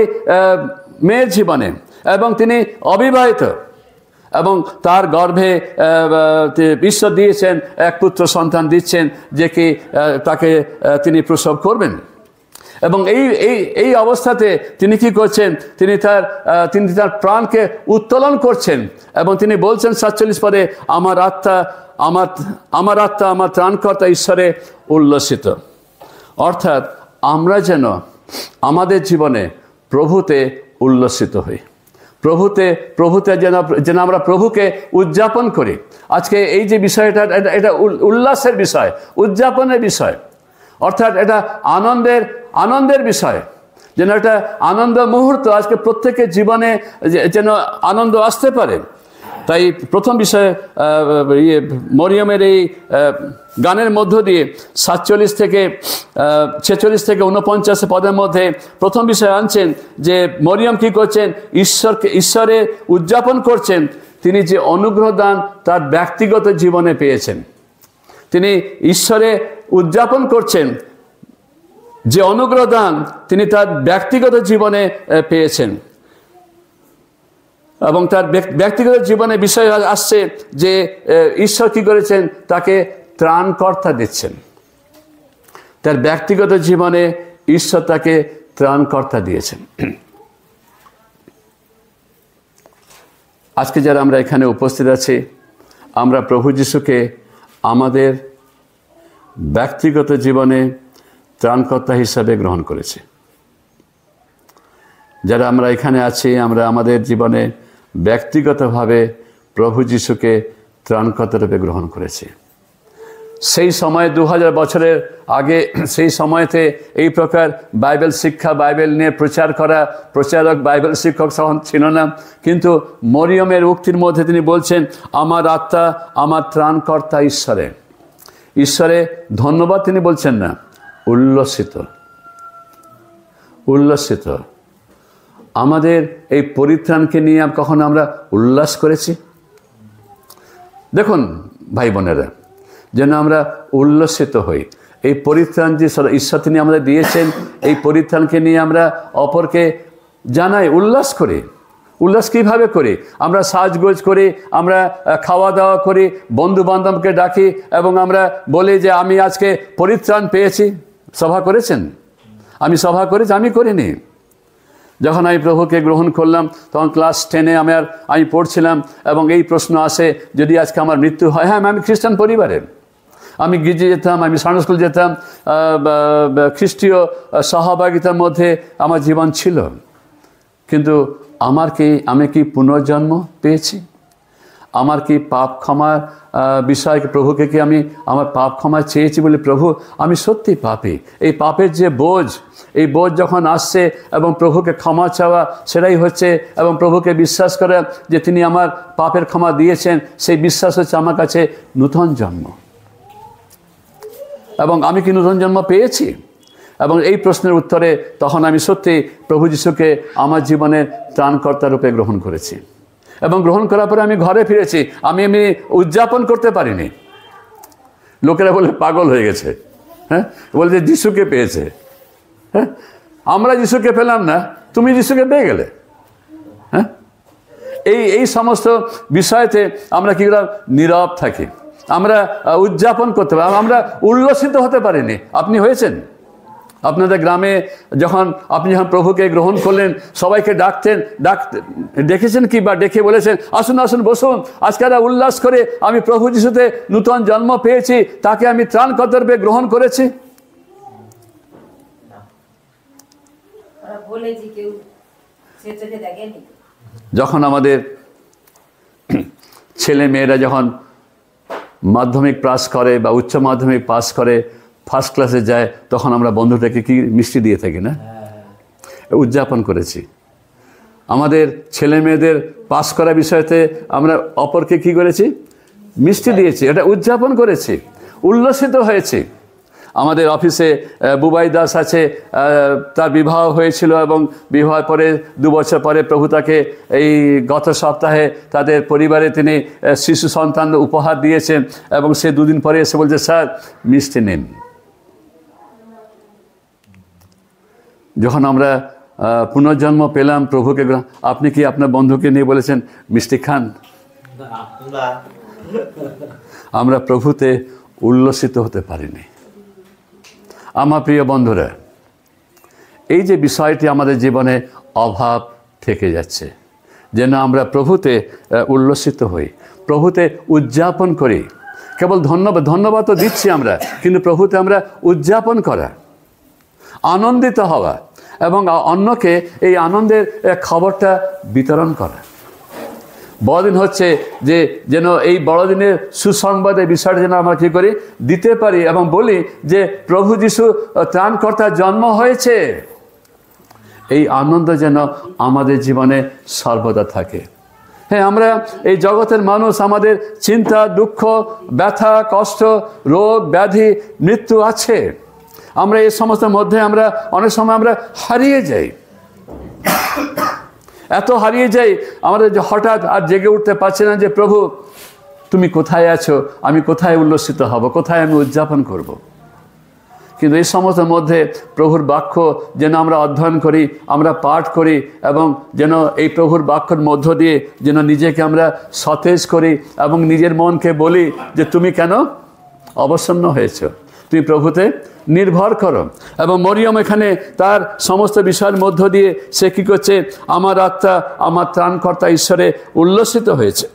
Speaker 1: মেয়ের জীবনে, এবং তিনি অবিবাহিত, এবং তার গর্ভে ঈশ্বর দিয়েছেন এক পুত্র সন্তান দিচ্ছেন, যে কি তাকে তিনি প্রসব করবেন। এবং এই অবস্থাতে তিনি কি করছেন? তিনি তার প্রাণকে উত্তোলন করছেন এবং তিনি বলছেন 47 পদে, আমার আত্মা আমার ত্রাণকর্তা ঈশ্বরে উল্লসিত। অর্থাৎ আমরা যেন আমাদের জীবনে প্রভুতে উল্লসিত হই, প্রভুতে যেন আমরা প্রভুকে উদযাপন করি। আজকে এই যে বিষয়টা, এটা উল্লাসের বিষয়, উদযাপনের বিষয়, অর্থাৎ এটা আনন্দের বিষয়, যেন একটা আনন্দ মুহূর্ত আজকে প্রত্যেকের জীবনে যেন আনন্দ আসতে পারে। তাই প্রথম বিষয় মরিয়মের এই গানের মধ্য দিয়ে 46 থেকে 49 পদের মধ্যে প্রথম বিষয় আনছেন যে মরিয়ম কি করছেন? ঈশ্বরে উদযাপন করছেন তিনি যে অনুগ্রহ দান তার ব্যক্তিগত জীবনে পেয়েছেন। তিনি ঈশ্বরে উদযাপন করছেন যে অনুগ্রহ দান তিনি তার ব্যক্তিগত জীবনে পেয়েছেন, এবং তার ব্যক্তিগত জীবনে বিষয় আসছে যে ঈশ্বর কি করেছেন? তাকে ত্রাণকর্তা দিচ্ছেন। তার ব্যক্তিগত জীবনে ঈশ্বর তাকে ত্রাণকর্তা দিয়েছেন। আজকে যারা আমরা এখানে উপস্থিত আছি, আমরা প্রভু যিশুকে আমাদের ব্যক্তিগত জীবনে ত্রাণকর্তা হিসাবে গ্রহণ করেছি। যারা আমরা এখানে আছি, আমরা আমাদের জীবনে ব্যক্তিগতভাবে প্রভু যিশুকে ত্রাণকর্তা রূপে গ্রহণ করেছি। সেই সময় 2000 বছরের আগে, সেই সময়তে এই প্রকার বাইবেল শিক্ষা, বাইবেল নিয়ে প্রচার করা প্রচারক, বাইবেল শিক্ষক ছিল না। কিন্তু মরিয়মের উক্তির মধ্যে তিনি বলছেন, আমার আত্মা আমার ত্রাণকর্তা ঈশ্বরে ধন্যবাদ তিনি বলছেন না, উল্লসিত। আমাদের এই পরিত্রাণকে নিয়ে কখন আমরা উল্লাস করেছি? দেখুন ভাই বোনেরা, যেন আমরা উল্লসিত হই। এই পরিত্রাণ যে ঈশ্বর তিনি আমাদের দিয়েছেন, এই পরিত্রাণকে নিয়ে আমরা অপরকে জানাই, উল্লাস করি। উল্লাস কীভাবে করি? আমরা সাজগোজ করি, আমরা খাওয়া দাওয়া করি, বন্ধু বান্ধবকে ডাকি এবং আমরা বলি যে আমি আজকে পরিত্রাণ পেয়েছি। সভা করেছেন? আমি সভা করেছি? আমি করিনি। যখন আমি প্রভুকে গ্রহণ করলাম তখন ক্লাস 10-এ আমি পড়ছিলাম এবং এই প্রশ্ন আসে, যদি আজকে আমার মৃত্যু হয়, হ্যাঁ আমি খ্রিস্টান পরিবারের, আমি গির্জে যেতাম, আমি সান্ডে স্কুল যেতাম, খ্রিস্টীয় সহভাগিতার মধ্যে আমার জীবন ছিল, কিন্তু আমি কি পুনর্জন্ম পেয়েছি? আমার কি পাপ ক্ষমার বিষয়কে প্রভুকে কি আমি আমার পাপ ক্ষমা চেয়েছি বলে, প্রভু আমি সত্যি পাপী, এই পাপের যে বোঝ, এই বোঝ যখন আসছে এবং প্রভুকে ক্ষমা চাওয়া, সেটাই হচ্ছে, এবং প্রভুকে বিশ্বাস করা যে তিনি আমার পাপের ক্ষমা দিয়েছেন, সেই বিশ্বাস হচ্ছে আমার কাছে নূতন জন্ম। এবং আমি কি নূতন জন্ম পেয়েছি? এবং এই প্রশ্নের উত্তরে তখন আমি সত্যি প্রভু যিশুকে আমার জীবনের ত্রাণকর্তা রূপে গ্রহণ করেছি। এবং গ্রহণ করার পরে আমি ঘরে ফিরেছি, আমি উদযাপন করতে পারিনি। লোকেরা বলে পাগল হয়ে গেছে, হ্যাঁ, বলছে যিশুকে পেয়েছে। হ্যাঁ, আমরা যিশুকে পেলাম না, তুমি যিশুকে পেয়ে গেলে। হ্যাঁ, এই সমস্ত বিষয়তে আমরা কি নীরব থাকি, আমরা উদযাপন করতে পারি, আমরা উল্লসিত হতে পারিনি। আপনি হয়েছেন? আপনাদের গ্রামে আপনি যখন প্রভুকে গ্রহণ করলেন, সবাইকে ডেকেছেন কি, বা ডেকে বলেছেন আসুন আসুন বসুন, আজকে উল্লাস করে আমি প্রভু যিশুতে নূতন জন্ম পেয়েছি, তাকে আমি ত্রাণকর্তা রূপে গ্রহণ করেছি? যখন আমাদের ছেলে মেয়েরা যখন মাধ্যমিক পাস করে বা উচ্চ মাধ্যমিক পাস করে, ফার্স্ট ক্লাসে যায়, তখন আমরা বন্ধুটাকে কি মিষ্টি দিয়ে থাকি না? উদযাপন করেছি। আমাদের ছেলে মেয়েদের পাস করা বিষয়তে আমরা অপরকে কি করেছি? মিষ্টি দিয়েছি, এটা উদযাপন করেছি, উল্লসিত হয়েছি। আমাদের অফিসে বুবাই দাস আছে, তার বিবাহ হয়েছিল এবং বিবাহের পরে 2 বছর পরে প্রভু তাকে এই গত সপ্তাহে তাদের পরিবারে তিনি শিশু সন্তান উপহার দিয়েছেন এবং সে 2 দিন পরে এসে বলছে, স্যার মিষ্টি নিন। যখন আমরা পুনর্জন্ম পেলাম প্রভুকে, আপনি কি আপনার বন্ধুকে নিয়ে বলেছেন মিষ্টি খান? আমরা প্রভুতে উল্লসিত হতে পারিনি। আমার প্রিয় বন্ধুরা, এই যে বিষয়টি আমাদের জীবনে অভাব থেকে যাচ্ছে, যেন আমরা প্রভুতে উল্লসিত হই, প্রভুতে উদযাপন করি। কেবল ধন্যবাদ তো দিচ্ছি আমরা, কিন্তু প্রভুতে আমরা উদযাপন করা, আনন্দিত হওয়া এবং অন্যকে এই আনন্দের খবরটা বিতরণ করা। বড়দিন হচ্ছে যে যেন এই বড়দিনের সুসংবাদের বিষয়টা যেন আমরা কী করি, দিতে পারি এবং বলি যে প্রভু যিশু ত্রাণকর্তার জন্ম হয়েছে। এই আনন্দ যেন আমাদের জীবনে সর্বদা থাকে। হ্যাঁ, আমরা এই জগতের মানুষ, আমাদের চিন্তা, দুঃখ, ব্যথা, কষ্ট, রোগ, ব্যাধি, মৃত্যু আছে। আমরা এই সমস্ত মধ্যে আমরা অনেক সময় আমরা হারিয়ে যাই, এত হারিয়ে যাই আমাদের যে হঠাৎ আর জেগে উঠতে পারছি না যে প্রভু তুমি কোথায় আছো, আমি কোথায় উল্লসিত হব, কোথায় আমি উদযাপন করব। কিন্তু এই সমস্ত মধ্যে প্রভুর বাক্য যেন আমরা অধ্যয়ন করি, আমরা পাঠ করি এবং যেন এই প্রভুর বাক্যের মধ্য দিয়ে যেন নিজেকে আমরা সতেজ করি এবং নিজের মনকে বলি যে তুমি কেন অবসন্ন হয়েছ, তুমি প্রভুতে নির্ভর করো। এবং মরিয়ম এখানে তার সমস্ত বিষয়ের মধ্য দিয়ে সে কী করছে, আমার আত্মা আমার ত্রাণকর্তা ঈশ্বরে উল্লসিত হয়েছে।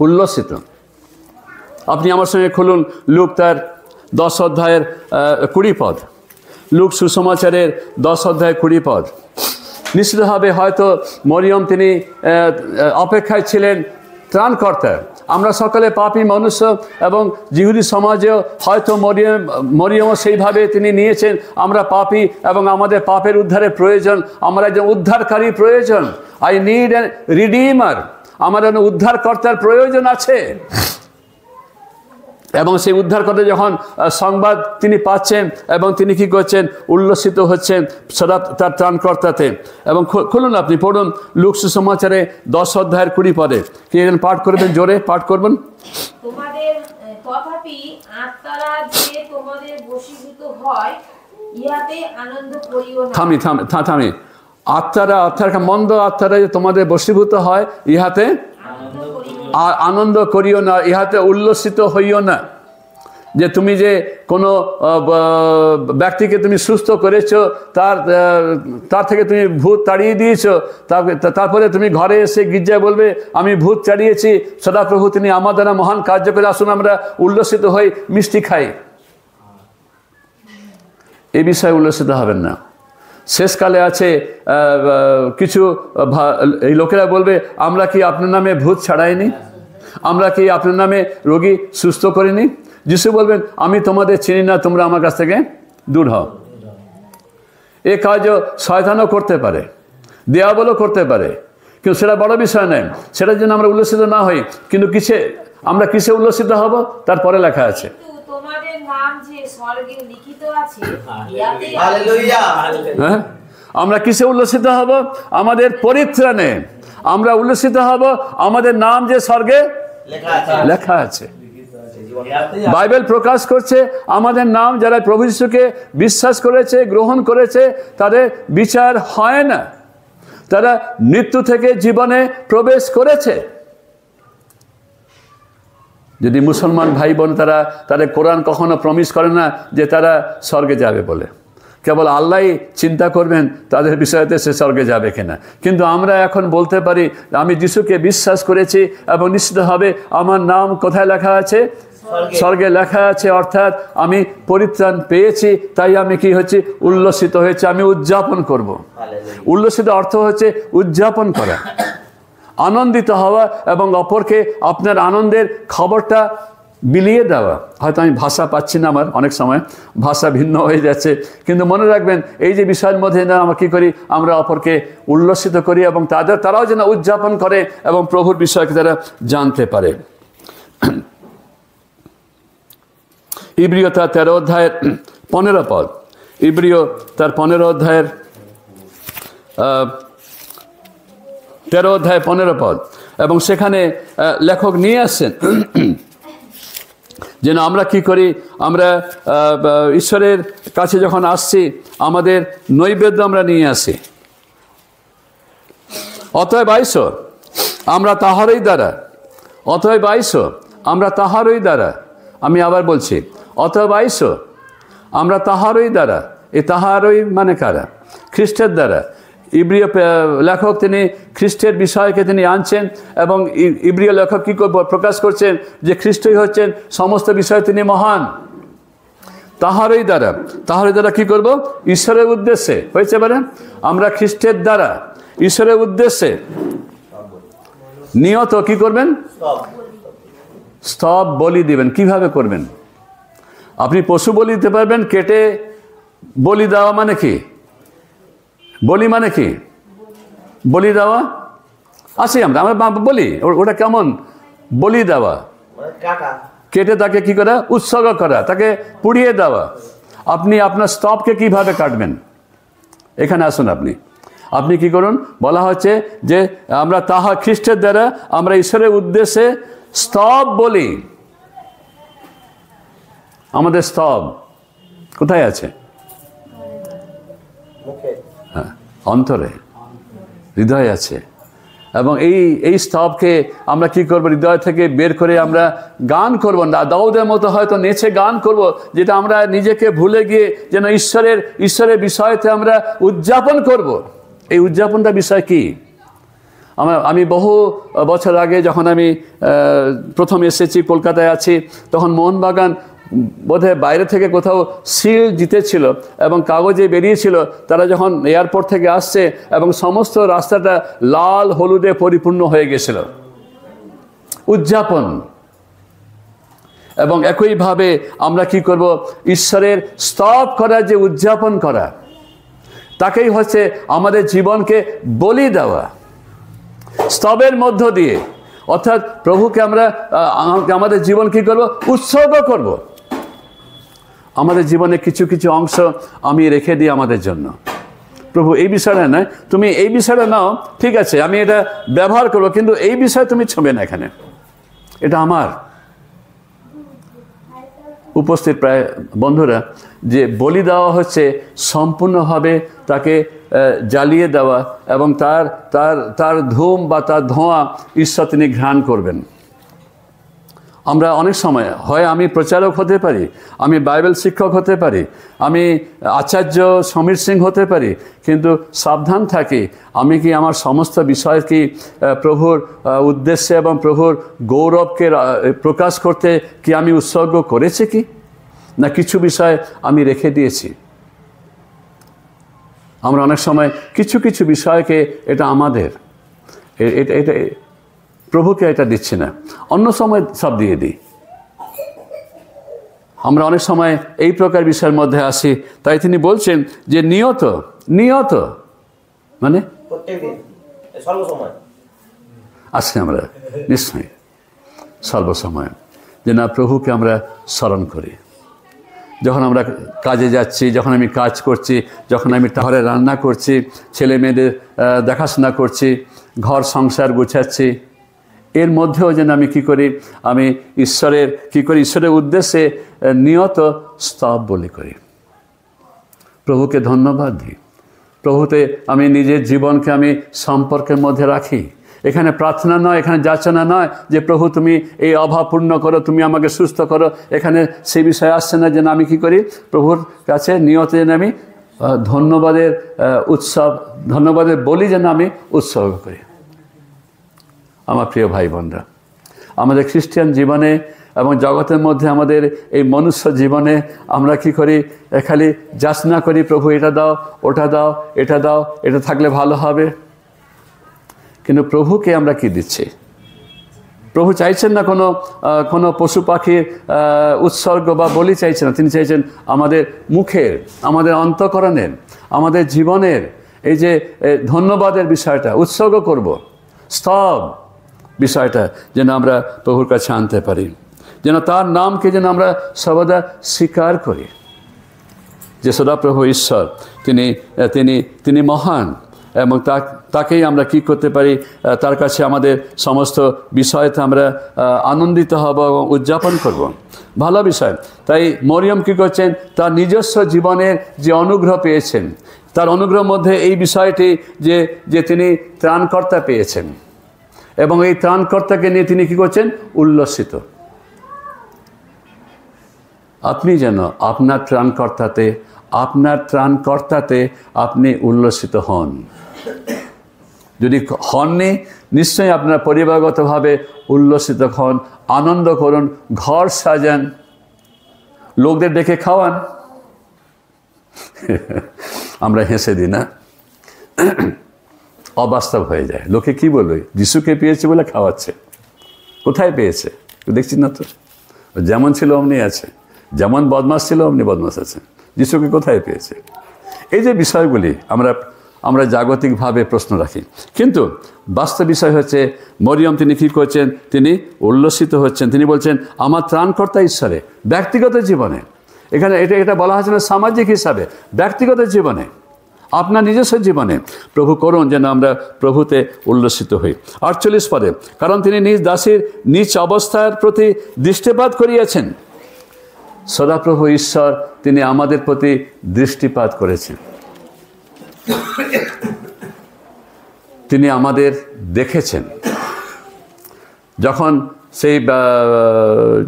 Speaker 1: উল্লসিত। আপনি আমার সঙ্গে খুলুন লুক তার 10 অধ্যায়ের 20 পদ। লুক সুসমাচারের 10 অধ্যায়ের 20 পদ। নিশ্চিতভাবে হয়তো মরিয়ম তিনি অপেক্ষায় ছিলেন ত্রাণকর্তা। আমরা সকলে পাপী মনুষ্য এবং জিহুদি সমাজেও হয়তো মরিয়মও সেইভাবে তিনি নিয়েছেন, আমরা পাপী এবং আমাদের পাপের উদ্ধারের প্রয়োজন, আমার একজন উদ্ধারকারী প্রয়োজন। আই নিড এ রিডিমার, আমার একজন উদ্ধারকর্তার প্রয়োজন আছে। এবং সেই উদ্ধারকর্তা যখন সংবাদ তিনি পাচ্ছেন এবং তিনি কি করছেন, উল্লসিত হচ্ছেন সদা তার ত্রাণকর্তাতে। এবং খুলুন, আপনি পড়ুন লুক সুসমাচারে 10 অধ্যায়ের 20 পদে। কি পাঠ করবেন? জোরে পাঠ করবেন।
Speaker 2: তোমাদের তথাপি আত্মারা যে তোমাদের বশীভূত হয় ইহাতে আনন্দ করিও না।
Speaker 1: থামি। আত্মার মন্দ আত্মারা যে তোমাদের বশীভূত হয় ইহাতে আনন্দ করিও না, ইহাতে উল্লসিত হইও না। যে তুমি যে কোনো ব্যক্তিকে তুমি সুস্থ করেছো, তার থেকে তুমি ভূত তাড়িয়ে দিয়েছো, তারপরে তুমি ঘরে এসে গির্জায় বলবে আমি ভূত তাড়িয়েছি, সদাপ্রভু তিনি আমার দ্বারা মহান কার্য করে, আসুন আমরা উল্লসিত হই, মিষ্টি খাই। এই বিষয়ে উল্লসিত হবেন না। শেষকালে আছে কিছু এই লোকেরা বলবে আমরা কি আপনার নামে ভূত ছাড়াইনি, আমরা কি আপনার নামে রোগী সুস্থ করিনি। যিশু বলবেন আমি তোমাদের চিনি না, তোমরা আমার কাছ থেকে দূর হও। এ কাজও শয়তানও করতে পারে, দিয়াবলও করতে পারে, কিন্তু সেটা বড় বিষয় নয়। সেটার জন্য আমরা উল্লসিত না হই। কিন্তু আমরা কিসে উল্লসিত হব তারপরে লেখা আছে,
Speaker 2: তোমাদের নাম যে স্বর্গে লিখিত আছে।
Speaker 1: হ্যাঁ, আমরা কিসে উল্লসিত হব? আমাদের পরিত্রাণে আমরা উল্লসিত হব, আমাদের নাম যে স্বর্গে লেখা আছে। বাইবেল প্রকাশ করছে আমাদের নাম যারা প্রভু যিশুকে বিশ্বাস করেছে, গ্রহণ করেছে, তাদের বিচার হয় না, তারা মৃত্যু থেকে জীবনে প্রবেশ করেছে। যদি মুসলমান ভাই বোন তাদের কোরআন কখনো প্রমিস করে না যে তারা স্বর্গে যাবে বলে, কেবল আল্লাহই চিন্তা করবেন তাদের বিষয়তে সে স্বর্গে যাবে কিনা। কিন্তু আমরা এখন বলতে পারি আমি যিশুকে বিশ্বাস করেছি এবং নিশ্চিতভাবে আমার নাম কোথায় লেখা আছে? স্বর্গে লেখা আছে। অর্থাৎ আমি পরিত্রাণ পেয়েছি, তাই আমি কি হচ্ছে, উল্লসিত হয়েছে, আমি উদযাপন করব। উল্লসিত অর্থ হচ্ছে উদযাপন করা, আনন্দিত হওয়া এবং অপরকে আপনার আনন্দের খবরটা বিলিয়ে দেওয়া। হয়তো আমি ভাষা পাচ্ছি না, আমার অনেক সময় ভাষা ভিন্ন হয়ে যাচ্ছে, কিন্তু মনে রাখবেন এই যে বিষয়ের মধ্যে না আমরা কী করি, আমরা অপরকে উল্লসিত করি এবং তারাও যেন উদযাপন করে এবং প্রভুর বিষয়কে তারা জানতে পারে। ইব্রিয় তার 13 অধ্যায়ের 15 পদ, ইব্রিয় তার 15 অধ্যায়ের 13 অধ্যায় 15 পদ, এবং সেখানে লেখক নিয়ে আসছেন যেন আমরা কি করি, আমরা ঈশ্বরের কাছে যখন আসছি আমাদের নৈবেদ্য আমরা নিয়ে আসি। অতএব আইসো আমরা তাহারই দ্বারা, অতএব আইসো আমরা তাহারই দ্বারা, আমি আবার বলছি, অতএব আইসো আমরা তাহারই দ্বারা। এই তাহারই মানে কারা? খ্রিস্টের দ্বারা। ইব্রিয় লেখক তিনি খ্রিস্টের বিষয়কে তিনি আনছেন, এবং ইব্রিয় লেখক কী প্রকাশ করছেন যে খ্রিস্টই হচ্ছেন সমস্ত বিষয়, তিনি মহান। তাহারই দ্বারা, তাহারই দ্বারা কি করব? ঈশ্বরের উদ্দেশ্যে। হয়েছে পারে আমরা খ্রিস্টের দ্বারা ঈশ্বরের উদ্দেশ্যে নিয়ত কি করবেন? স্তব বলি দিবেন। কিভাবে করবেন? আপনি পশু বলি দিতে পারবেন, কেটে বলি দেওয়া মানে কি? বলি মানে কি? বলি দেওয়া আসি আমরা বলি, ওটা কেমন? বলি দেওয়া, কেটে তাকে কি করা? উৎসর্গ করা, তাকে পুড়িয়ে দেওয়া। আপনি আপনার স্তবকে কিভাবে কাটবেন? এখানে আসুন, আপনি কি করুন? বলা হচ্ছে যে আমরা তাহা খ্রিস্টের দ্বারা আমরা ঈশ্বরের উদ্দেশ্যে স্তব বলি। আমাদের স্তব কোথায় আছে? হ্যাঁ, অন্তরে, হৃদয়ে আছে। এবং এই স্তবকে আমরা কি করব? হৃদয় থেকে বের করে আমরা গান করব না, দাউদের মতো হয়তো নেচে গান করব, যেটা আমরা নিজেকে ভুলে গিয়ে যেন ঈশ্বরের বিষয়তে আমরা উদযাপন করব। এই উদযাপনটা বিষয় কি? আমি বহু বছর আগে যখন আমি প্রথম এসেছি, কলকাতায় আছি, তখন মোহনবাগান বোধহয় বাইরে থেকে কোথাও সিল জিতেছিল এবং কাগজে বেরিয়েছিল, তারা যখন এয়ারপোর্ট থেকে আসছে এবং সমস্ত রাস্তাটা লাল হলুদে পরিপূর্ণ হয়ে গেছিল। উদযাপন। এবং একইভাবে আমরা কি করব? ঈশ্বরের স্তব করা, যে উদযাপন করা, তাকেই হচ্ছে আমাদের জীবনকে বলি দেওয়া। স্তবের মধ্য দিয়ে, অর্থাৎ প্রভুকে আমরা আমাদের জীবন কি করব? উৎসর্গ করব। আমাদের জীবনে কিছু কিছু অংশ আমি রেখে দিই আমাদের জন্য। প্রভু এই বিষয়টা নয়, তুমি এই বিষয়টা নাও, ঠিক আছে আমি এটা ব্যবহার করবো, কিন্তু এই বিষয় তুমি ছবে না, এখানে এটা আমার। উপস্থিত প্রায় বন্ধুরা, যে বলি দেওয়া হচ্ছে সম্পূর্ণভাবে তাকে জ্বালিয়ে দেওয়া, এবং তার ধূম বা তার ধোঁয়া ঈশ্বর তিনি ঘ্রাণ করবেন। আমরা অনেক সময় হয় আমি প্রচারক হতে পারি, আমি বাইবেল শিক্ষক হতে পারি, আমি আচার্য সমীর সিং হতে পারি, কিন্তু সাবধান থাকি, আমি কি আমার সমস্ত বিষয় কি প্রভুর উদ্দেশ্যে এবং প্রভুর গৌরবকে প্রকাশ করতে কি আমি উৎসর্গ করেছি কি না কিছু বিষয় আমি রেখে দিয়েছি। আমরা অনেক সময় কিছু কিছু বিষয়কে এটা আমাদের, এটা প্রভুকে এটা দিচ্ছি না, অন্য সময় সব দিয়ে দিই। আমরা অনেক সময় এই প্রকার বিষয়ের মধ্যে আসি। তাই তিনি বলছেন যে নিয়ত মানে আজকে আমরা নিশ্চয়ই সর্বসময় যে না প্রভুকে আমরা স্মরণ করি। যখন আমরা কাজে যাচ্ছি, যখন আমি কাজ করছি, যখন আমি ঘরে রান্না করছি, ছেলে মেয়েদের দেখাশোনা করছি, ঘর সংসার গুছাচ্ছি, এর মধ্যেও যেন আমি কি করি? আমি ঈশ্বরের উদ্দেশ্যে নিয়ত স্তব বলি করি, প্রভুকে ধন্যবাদ দিই, প্রভুতে আমি নিজের জীবনকে আমি সম্পর্কের মধ্যে রাখি। এখানে প্রার্থনা নয়, এখানে যাচনা নয় যে প্রভু তুমি এই অভাব পূর্ণ করো, তুমি আমাকে সুস্থ করো, এখানে সেই বিষয় আসছে না। যেন আমি কি করি? প্রভুর কাছে নিয়ত যেন আমি ধন্যবাদের বলি যেন আমি উৎসর্গ করি। আমার প্রিয় ভাই বোনরা, আমাদের খ্রিস্টান জীবনে এবং জগতের মধ্যে আমাদের এই মনুষ্য জীবনে আমরা কি করি? খালি যাচনা করি, প্রভু এটা দাও, ওটা দাও, এটা দাও, এটা থাকলে ভালো হবে। কিন্তু প্রভুকে আমরা কি দিচ্ছি? প্রভু চাইছেন না কোনো পশু পাখির উৎসর্গ বা বলি চাইছেন না। তিনি চাইছেন আমাদের মুখের, আমাদের অন্তঃকরণের, আমাদের জীবনের এই যে ধন্যবাদের বিষয়টা উৎসর্গ করব, স্তব বিষয়টা যেন আমরা প্রভুর কাছে আনতে পারি। যেন তার নামকে যেন আমরা সর্বদা স্বীকার করি যে সদাপ্রভু ঈশ্বর তিনি তিনি তিনি মহান, এবং তাকেই আমরা কি করতে পারি, তার কাছে আমাদের সমস্ত বিষয়তে আমরা আনন্দিত হব এবং উদযাপন করব। ভালো বিষয়। তাই মরিয়ম কী করছেন, তার নিজস্ব জীবনের যে অনুগ্রহ পেয়েছেন, তার অনুগ্রহের মধ্যে এই বিষয়টি যে তিনি ত্রাণকর্তা পেয়েছেন, এবং এই ত্রাণকর্তাকে নিয়ে তিনি কী করছেন, উল্লসিত। আপনি যেন আপনার ত্রাণকর্তাতে আপনি উল্লসিত হন। যদি হননি, নিশ্চয়ই আপনার পরিবারগতভাবে উল্লসিত হন, আনন্দ করুন, ঘর সাজান, লোকদের ডেকে খাওয়ান। আমরা হেসে দিই না, অবাস্তব হয়ে যায়। লোকে কি বলবে, যিশুকে পেয়েছে বলে খাওয়াচ্ছে। কোথায় পেয়েছে দেখছি না তো, যেমন ছিল অমনি আছে, যেমন বদমাস ছিল অমনি বদমাস আছে। যিশুকে কোথায় পেয়েছে? এই যে বিষয়গুলি আমরা জাগতিকভাবে প্রশ্ন রাখি, কিন্তু বাস্তব বিষয় হচ্ছে মরিয়ম তিনি কী করছেন, তিনি উল্লসিত হচ্ছেন। তিনি বলছেন আমার ত্রাণকর্তা ঈশ্বরে। ব্যক্তিগত জীবনে, এখানে এটা বলা হচ্ছে না সামাজিক হিসাবে, ব্যক্তিগত জীবনে, আপনার নিজস্ব জীবনে প্রভু করুন যেন আমরা প্রভুতে উল্লসিত হই। 48 পদে, কারণ তিনি নিজ দাসীর নিজ অবস্থার প্রতি দৃষ্টিপাত করিয়াছেন। সদাপ্রভু ঈশ্বর তিনি আমাদের প্রতি দৃষ্টিপাত করেছেন। তিনি আমাদের দেখেছেন। যখন সেই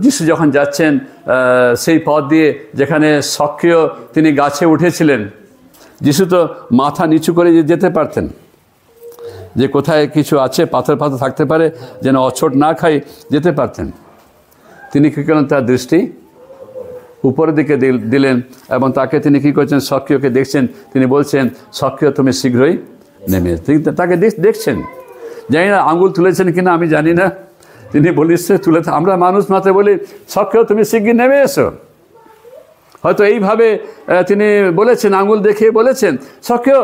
Speaker 1: যিশু যখন যাচ্ছেন সেই পথ দিয়ে, যেখানে সক্রিয় তিনি গাছে উঠেছিলেন, যিশু তো মাথা নিচু করে যেতে পারতেন, যে কোথায় কিছু আছে, পাথর থাকতে পারে, যেন অছট না খাই, যেতে পারতেন। তিনি কী করলেন, তার দৃষ্টি উপরের দিকে দিলেন, এবং তাকে তিনি কী করছেন, সক্রিয়কে দেখছেন। তিনি বলছেন, সক্রিয় তুমি শীঘ্রই নেমে। তাকে দেখছেন, জানি না আঙুল তুলেছেন কিনা আমি জানি না, তিনি বলিছে তুলে। আমরা মানুষ মাত্র বলি, সক্রিয় তুমি শীঘ্রই নেমে এসো। হয়তো এইভাবে তিনি বলেছেন, আঙুল দেখিয়ে বলেছেন, সক্রিয়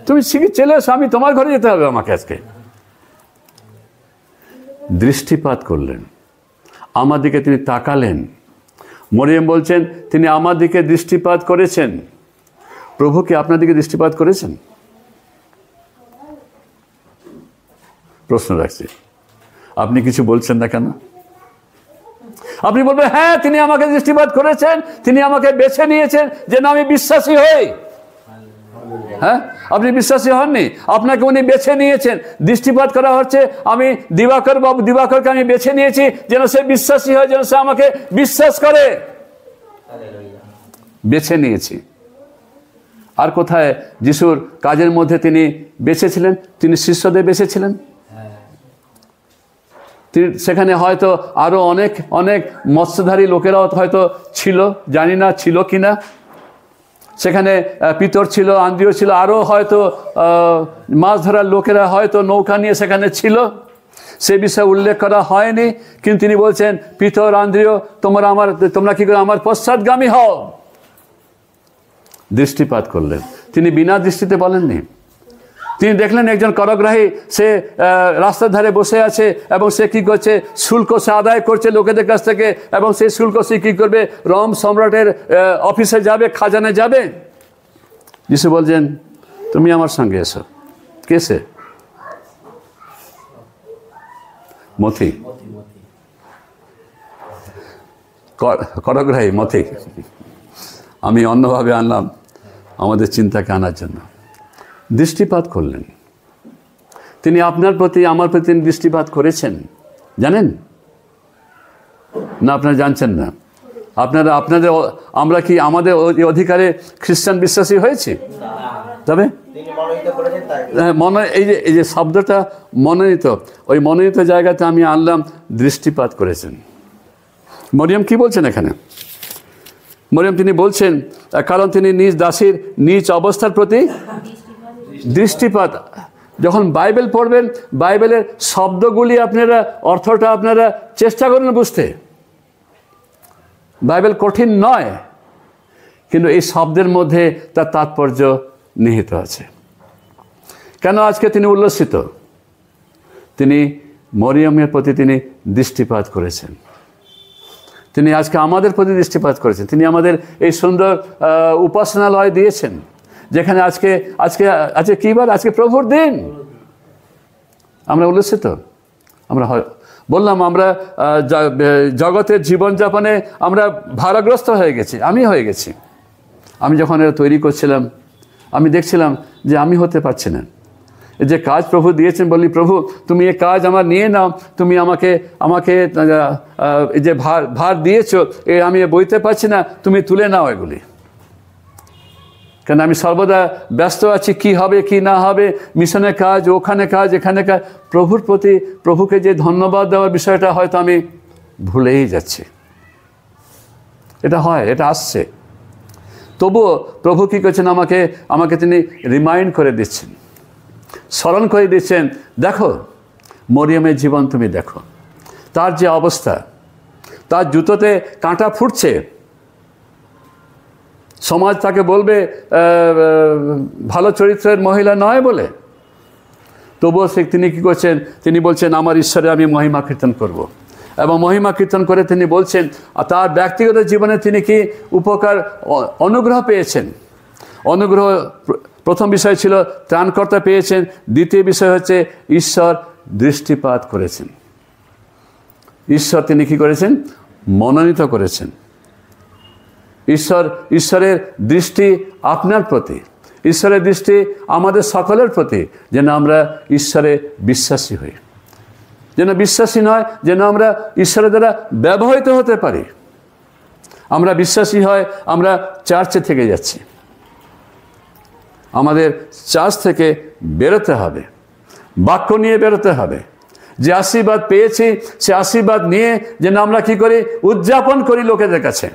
Speaker 1: তুমি শীঘ্রই চলে এসো, আমি তোমার ঘরে যেতে হবে আমাকে আজকে। দৃষ্টিপাত করলেন, আমার দিকে তিনি তাকালেন। মরিয়ম বলছেন, তিনি আমার দিকে দৃষ্টিপাত করেছেন। প্রভু কি আপনার দিকে দৃষ্টিপাত করেছেন? প্রশ্ন রাখছি, আপনি কিছু বলছেন না কেন? আপনি বলবেন, হ্যাঁ তিনি আমাকে দৃষ্টিপাত করেছেন, তিনি আমাকে বেছে নিয়েছেন যেন আমি বিশ্বাসী হই। হ্যাঁ, আপনি বিশ্বাসী হননি, আপনাকে উনি বেছে নিয়েছেন। দৃষ্টিপাত করা হচ্ছে, আমি দিবাকরকে আমি বেছে নিয়েছি যেন সে বিশ্বাসী হয়, যেন সে আমাকে বিশ্বাস করে। বেছে নিয়েছি। আর কোথায় যিশুর কাজের মধ্যে তিনি বেছেছিলেন? তিনি শিষ্যদের বেছেছিলেন। সেখানে হয়তো আরো অনেক মৎস্যধারী লোকেরাও হয়তো ছিল, জানি না ছিল কিনা। সেখানে পিতর ছিল, আন্দ্রিয় ছিল, আরও হয়তো মাছ ধরার লোকেরা হয়তো নৌকা নিয়ে সেখানে ছিল, সে বিষয়ে উল্লেখ করা হয়নি। কিন্তু তিনি বলছেন, পিতর, আন্দ্রিয়, তোমরা কি করে আমার পশ্চাৎগামী হও। দৃষ্টিপাত করলেন, তিনি বিনা দৃষ্টিতে বলেননি। তিনি দেখলেন একজন করগ্রাহী, সে রাস্তার ধারে বসে আছে, এবং সে কি করছে, শুল্ক সে আদায় করছে লোকেদের কাছ থেকে, এবং সেই শুল্ক সে কী করবে, রোম সম্রাটের অফিসে যাবে, খাজানে যাবে। যিশু বলছেন, তুমি আমার সঙ্গে এসো। কে সে? মথি, করগ্রাহী মথি। আমি অন্যভাবে আনলাম আমাদের চিন্তাকে আনার জন্য। দৃষ্টিপাত করলেন। তিনি আপনার প্রতি, আমার প্রতি দৃষ্টিপাত করেছেন, জানেন না? আপনারা জানছেন না? আমরা কি আমাদের অধিকারে খ্রিস্টান বিশ্বাসী হয়েছি? তবে এই যে শব্দটা মনোনীত, ওই মনোনীত জায়গাতে আমি আনলাম দৃষ্টিপাত করেছেন। মরিয়ম কি বলছেন এখানে? মরিয়ম তিনি বলছেন, কারণ তিনি নিজ দাসীর নিজ অবস্থার প্রতি দৃষ্টিপাত। যখন বাইবেল পড়বেন, বাইবেলের শব্দগুলি আপনারা, অর্থটা আপনারা চেষ্টা করুন বুঝতে। বাইবেল কঠিন নয়, কিন্তু এই শব্দের মধ্যে তার তাৎপর্য নিহিত আছে। কেন আজকে তিনি উল্লসিত? তিনি মরিয়মের প্রতি তিনি দৃষ্টিপাত করেছেন। তিনি আজকে আমাদের প্রতি দৃষ্টিপাত করেছেন। তিনি আমাদের এই সুন্দর উপাসনালয় দিয়েছেন, যেখানে আজকে আজকে আজকে কী বার? আজকে প্রভুর দিন। আমরা উল্লসিত। আমরা বললাম আমরা জগতের জীবনযাপনে আমরা ভারাগ্রস্ত হয়ে গেছি। আমি হয়ে গেছি। আমি যখন এটা তৈরি করছিলাম, আমি দেখছিলাম যে আমি হতে পারছি না। যে কাজ প্রভু দিয়েছেন, বলি প্রভু তুমি এ কাজ আমার নিয়ে নাও, তুমি আমাকে যে ভার দিয়েছো আমি বইতে পারছি না, তুমি তুলে নাও এগুলি। কেন আমি সর্বদা ব্যস্ত আছি, কি হবে কি না হবে, মিশনের কাজ, ওখানে কাজ, এখানে কাজ। প্রভুর প্রতি প্রভুকে যে ধন্যবাদ দেওয়ার বিষয়টা হয়তো আমি ভুলেই যাচ্ছি। এটা হয়, এটা আসছে। তবুও প্রভু কী করছেন? আমাকে তিনি রিমাইন্ড করে দিচ্ছেন, স্মরণ করে দিচ্ছেন। দেখো মরিয়মের জীবন তুমি দেখো, তার যে অবস্থা, তার জুতোতে কাঁটা ফুটছে, সমাজ তাকে বলবে ভালো চরিত্রের মহিলা নয় বলে, তবুও তিনি কী করছেন? তিনি বলছেন আমার ঈশ্বরে আমি মহিমা কীর্তন করব। এবং মহিমা কীর্তন করে তিনি বলছেন তার ব্যক্তিগত জীবনে তিনি কি উপকার, অনুগ্রহ পেয়েছেন। অনুগ্রহ প্রথম বিষয় ছিল ত্রাণকর্তা পেয়েছেন, দ্বিতীয় বিষয় হচ্ছে ঈশ্বর দৃষ্টিপাত করেছেন। ঈশ্বর তিনি কী করেছেন? মনোনীত করেছেন। ঈশ্বরের দৃষ্টি আপনার প্রতি, ঈশ্বরের দৃষ্টি আমাদের সকলের প্রতি, যেন আমরা ঈশ্বরে বিশ্বাসী হই, যেন বিশ্বাসী নয়, যেন আমরা ঈশ্বরের দ্বারা ব্যবহৃত হতে পারি। আমরা বিশ্বাসী হয় আমরা চার্চে থেকে যাচ্ছি, আমাদের চার্চ থেকে বেরোতে হবে, বাক্য নিয়ে বেরোতে হবে। যে আশীর্বাদ পেয়েছি সে আশীর্বাদ নিয়ে যেন আমরা কি করি? উদযাপন করি লোকেদের কাছে।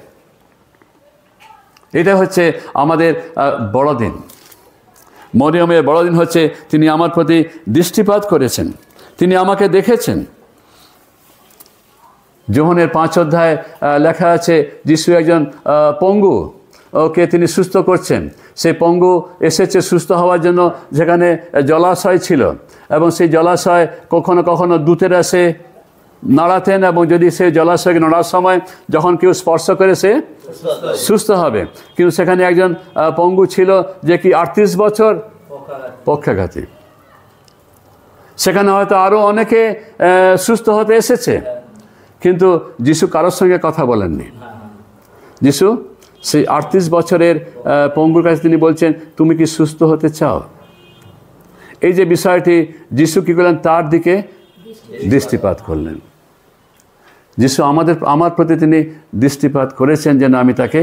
Speaker 1: এটা হচ্ছে আমাদের বড়দিন। মরিয়মের বড়দিন হচ্ছে তিনি আমার প্রতি দৃষ্টিপাত করেছেন, তিনি আমাকে দেখেছেন। যোহনের 5 অধ্যায় লেখা আছে যিশু একজন পঙ্গু, ওকে তিনি সুস্থ করছেন। সেই পঙ্গু এসেছে সুস্থ হওয়ার জন্য যেখানে জলাশয় ছিল, এবং সেই জলাশয় কখনো কখনো দূতেরা সে নাড়াতেন, এবং যদি সে জলাশয়কে নাড়ার সময় যখন কেউ স্পর্শ করে সে সুস্থ হবে। কিন্তু সেখানে একজন পঙ্গু ছিল যে কি 38 বছর পক্ষাঘাতী। সেখানে হয়তো আরও অনেকে সুস্থ হতে এসেছে, কিন্তু যিশু কারোর সঙ্গে কথা বলেননি। যিশু সেই 38 বছরের পঙ্গুর কাছে তিনি বলছেন তুমি কি সুস্থ হতে চাও? এই যে বিষয়টি যিশু কী করলেন? তার দিকে দৃষ্টিপাত করলেন। যিশু আমার প্রতি তিনি দৃষ্টিপাত করেছেন যেন আমি তাকে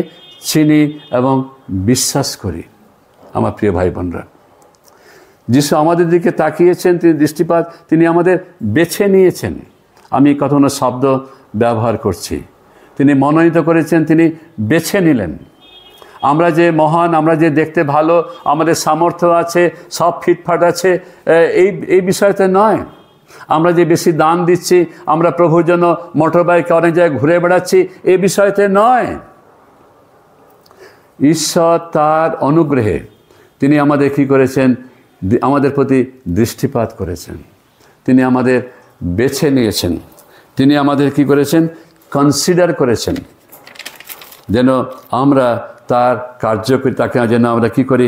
Speaker 1: চিনি এবং বিশ্বাস করি। আমার প্রিয় ভাই বোনরা, যিশু আমাদের দিকে তাকিয়েছেন, তিনি দৃষ্টিপাত, তিনি আমাদের বেছে নিয়েছেন। আমি কখনো শব্দ ব্যবহার করছি, তিনি মনোনীত করেছেন, তিনি বেছে নিলেন। আমরা যে মহান, আমরা যে দেখতে ভালো, আমাদের সামর্থ্য আছে, সব ফিটফাট আছে, এই বিষয়তে নয়। আমরা যে বেশি দান দিচ্ছি, আমরা প্রভুর জন্য মোটর বাইকে অনেক জায়গায় ঘুরে বেড়াচ্ছি, এই বিষয়তে নয়। ঈশ্বর তার অনুগ্রহে তিনি আমাদের কী করেছেন? আমাদের প্রতি দৃষ্টিপাত করেছেন, তিনি আমাদের বেছে নিয়েছেন, তিনি আমাদের কি করেছেন? কনসিডার করেছেন, যেন আমরা তার কার্য করি, তাকে যেন আমরা কি করি?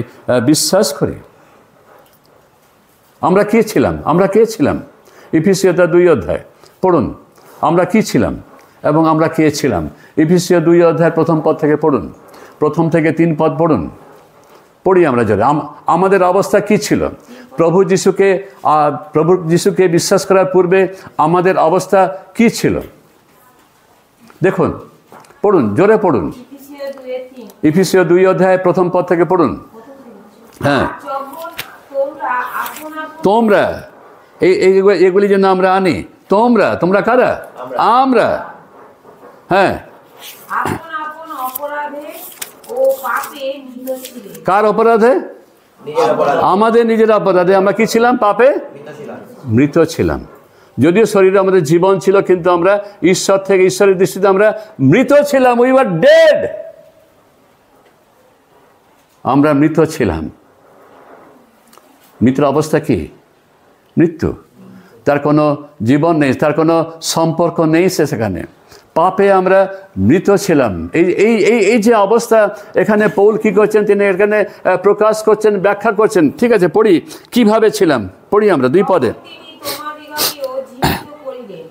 Speaker 1: বিশ্বাস করি। আমরা কে ছিলাম? আমরা কে ছিলাম? ইফিসীয় 2 অধ্যায় পড়ুন, আমরা কি ছিলাম এবং আমরা কে ছিলাম। ইফিসীয় 2 অধ্যায় 1 পদ থেকে পড়ুন, 1 থেকে 3 পদ পড়ুন। পড়ি আমরা জোরে। আমাদের অবস্থা কি ছিল? প্রভু যিশুকে বিশ্বাস করার পূর্বে আমাদের অবস্থা কি ছিল? দেখুন, পড়ুন, জোরে পড়ুন। ইফিসীয় 2 অধ্যায় 1 পদ থেকে পড়ুন। হ্যাঁ, তোমরা এগুলি যেন আমরা আনি। তোমরা কারা? আমরা। হ্যাঁ, কার অপরাধে? আমাদের নিজের অপরাধে আমরা কি ছিলাম? পাপে মৃত ছিলাম। যদিও শরীরে আমাদের জীবন ছিল, কিন্তু আমরা ঈশ্বর থেকে, ঈশ্বরের দৃষ্টিতে আমরা মৃত ছিলাম। We were dead. আমরা মৃত ছিলাম। মৃতের অবস্থা কি? মৃত্যু। তার কোনো জীবন নেই, তার কোনো সম্পর্ক নেই সেখানে। পাপে আমরা মৃত ছিলাম। এই এই এই এই যে অবস্থা এখানে পৌল কি করছেন, তিনি এখানে প্রকাশ করছেন, ব্যাখ্যা করছেন। ঠিক আছে, পড়ি কিভাবে ছিলাম, পড়ি আমরা 2 পদে।
Speaker 2: তিনি তোমাদিগকেও জীবিত করিলেন,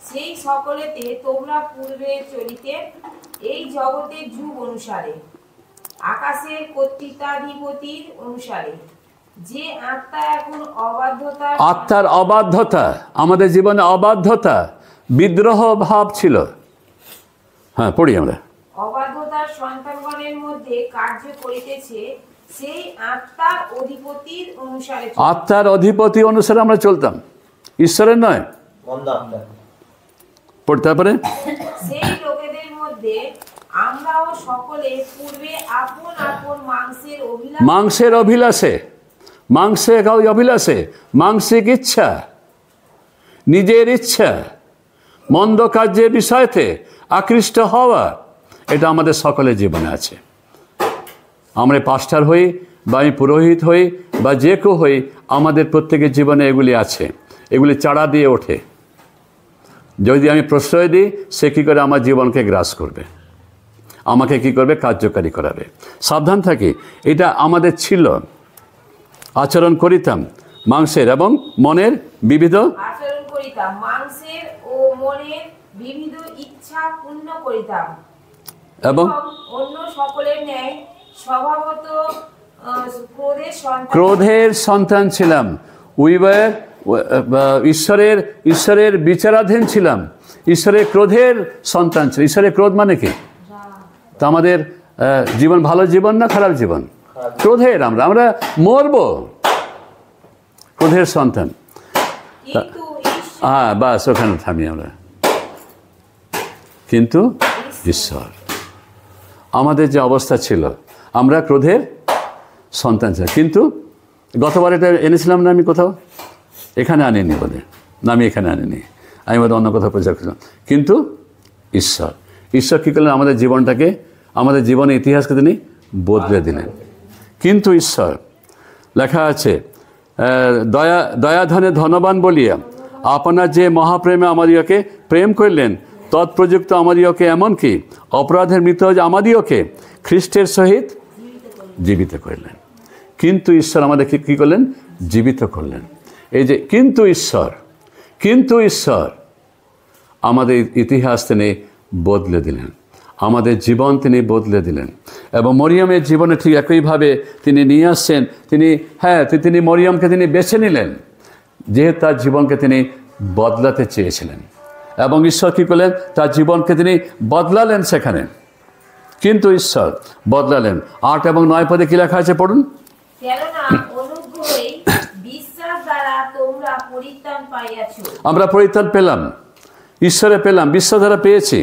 Speaker 2: সেই সকলেতে তোমরা পূর্বে চলিতে এই জগতের যুগ অনুসারে, আকাশের কর্তৃত্বাধিপতির অনুসারে, যে আত্মা এখন অবাধ্যতা,
Speaker 1: আত্মার অবাধ্যতা, আমাদের জীবনে অবাধ্যতা, বিদ্রোহ ভাব ছিল। হ্যাঁ, পড়ি আমরা।
Speaker 2: অবাধ্যতার সন্তানগণের মধ্যে কার্য করিতেছে, সেই আত্মার অধিপতির অনুসারে,
Speaker 1: আত্মার অধিপতি অনুসারে আমরা চলতাম, ঈশ্বরের নয়। পড়তে পারে
Speaker 2: সেই লোকেদের মধ্যে আমরাও সকলে পূর্বে আপন আপন মাংসের
Speaker 1: অভিলাষে, মাংসিক ইচ্ছা, নিজের ইচ্ছা, মন্দ কার্যের বিষয়তে আকৃষ্ট হওয়া, এটা আমাদের সকলের জীবনে আছে। আমরা পাস্টার হই বা আমি পুরোহিত হই বা যে কেউ হই, আমাদের প্রত্যেকের জীবনে এগুলি আছে। এগুলি চারা দিয়ে ওঠে। যদি আমি প্রশ্রয় দিই, সে কী করে আমার জীবনকে গ্রাস করবে, আমাকে কি করবে, কার্যকারী করাবে। সাবধান থাকি, এটা আমাদের ছিল। আচরণ করিতাম মাংসের এবং মনের বিবিধ,
Speaker 2: আচরণ করিতাম মাংসের ও মনের বিবিধ ইচ্ছা পূর্ণ করিতাম,
Speaker 1: এবং
Speaker 2: অন্য সকলের ন্যায় স্বভাবত
Speaker 1: ক্রোধের সন্তান ছিলাম। উইবার ঈশ্বরের বিচারাধীন ছিলাম, ঈশ্বরের ক্রোধের সন্তান ছিল। ঈশ্বরের ক্রোধ মানে কি? তা আমাদের জীবন ভালো জীবন না খারাপ জীবন? ক্রোধের, আমরা মরব, ক্রোধের সন্তান। হ্যাঁ, বাস ওখানে থামি আমরা। কিন্তু ঈশ্বর, আমাদের যে অবস্থা ছিল, আমরা ক্রোধের সন্তান ছিলাম। কিন্তু গতবার এটা এনেছিলাম না আমি কোথাও, এখানে আনিনি বোধ, না আমি এখানে আনিনি, আমি বোধ অন্য কোথাও প্রচার করলাম। কিন্তু ঈশ্বর কী করলেন, আমাদের জীবনটাকে, আমাদের জীবনের ইতিহাসকে তিনি বদলে দিলেন। কিন্তু ঈশ্বর, লেখা আছে, দয়াধনে ধনবান বলিয়া আপনার যে মহাপ্রেমে আমাদিওকে প্রেম করলেন, তৎপ্রযুক্ত আমাদিওকে, এমনকি অপরাধের মৃত আমাদিওকে খ্রিস্টের সহিত জীবিত করলেন। কিন্তু ঈশ্বর আমাদের কী করলেন? জীবিত করলেন। এই যে কিন্তু ঈশ্বর আমাদের ইতিহাস তিনি বদলে দিলেন, আমাদের জীবন তিনি বদলে দিলেন। এবং মরিয়মের জীবনে ঠিক একইভাবে তিনি নিয়ে আসছেন। তিনি মরিয়মকে তিনি বেছে নিলেন, যেহেতু তার জীবনকে তিনি বদলাতে চেয়েছিলেন। এবং ঈশ্বর কী করলেন? তার জীবনকে তিনি বদলালেন সেখানে। কিন্তু ঈশ্বর বদলালেন। 8 এবং 9 পদে কী লেখা আছে, পড়ুন। আমরা পরিত্রাণ পেলাম, ঈশ্বরে পেলাম, বিশ্বাস দ্বারা পেয়েছি।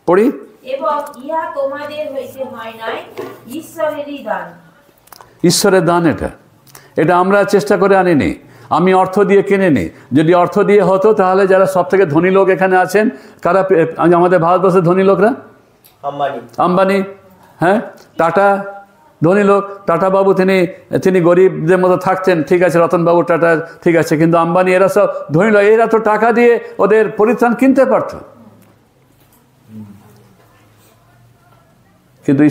Speaker 1: পড়ি,
Speaker 2: এবং ইহা তোমাদের হইতে হয় নাই, ঈশ্বরেরই দান।
Speaker 1: ঈশ্বরের দান। এটা আমরা চেষ্টা করে আনিনি, আমি অর্থ দিয়ে কিনিনি। যদি অর্থ দিয়ে হতো, তাহলে যারা সব থেকে ধনী লোক এখানে আছেন, কারা আমাদের ভারতবর্ষের ধনী লোকরা? আম্বানি, হ্যাঁ, টাটা ধনী লোক। টাটা বাবু তিনি গরিবদের মতো থাকতেন, ঠিক আছে, রতনবাবু টাটা, ঠিক আছে, কিন্তু আম্বানি এরা সব ধনী লোক। এরা তো টাকা দিয়ে ওদের পরিত্রাণ কিনতে পারত। কিন্তু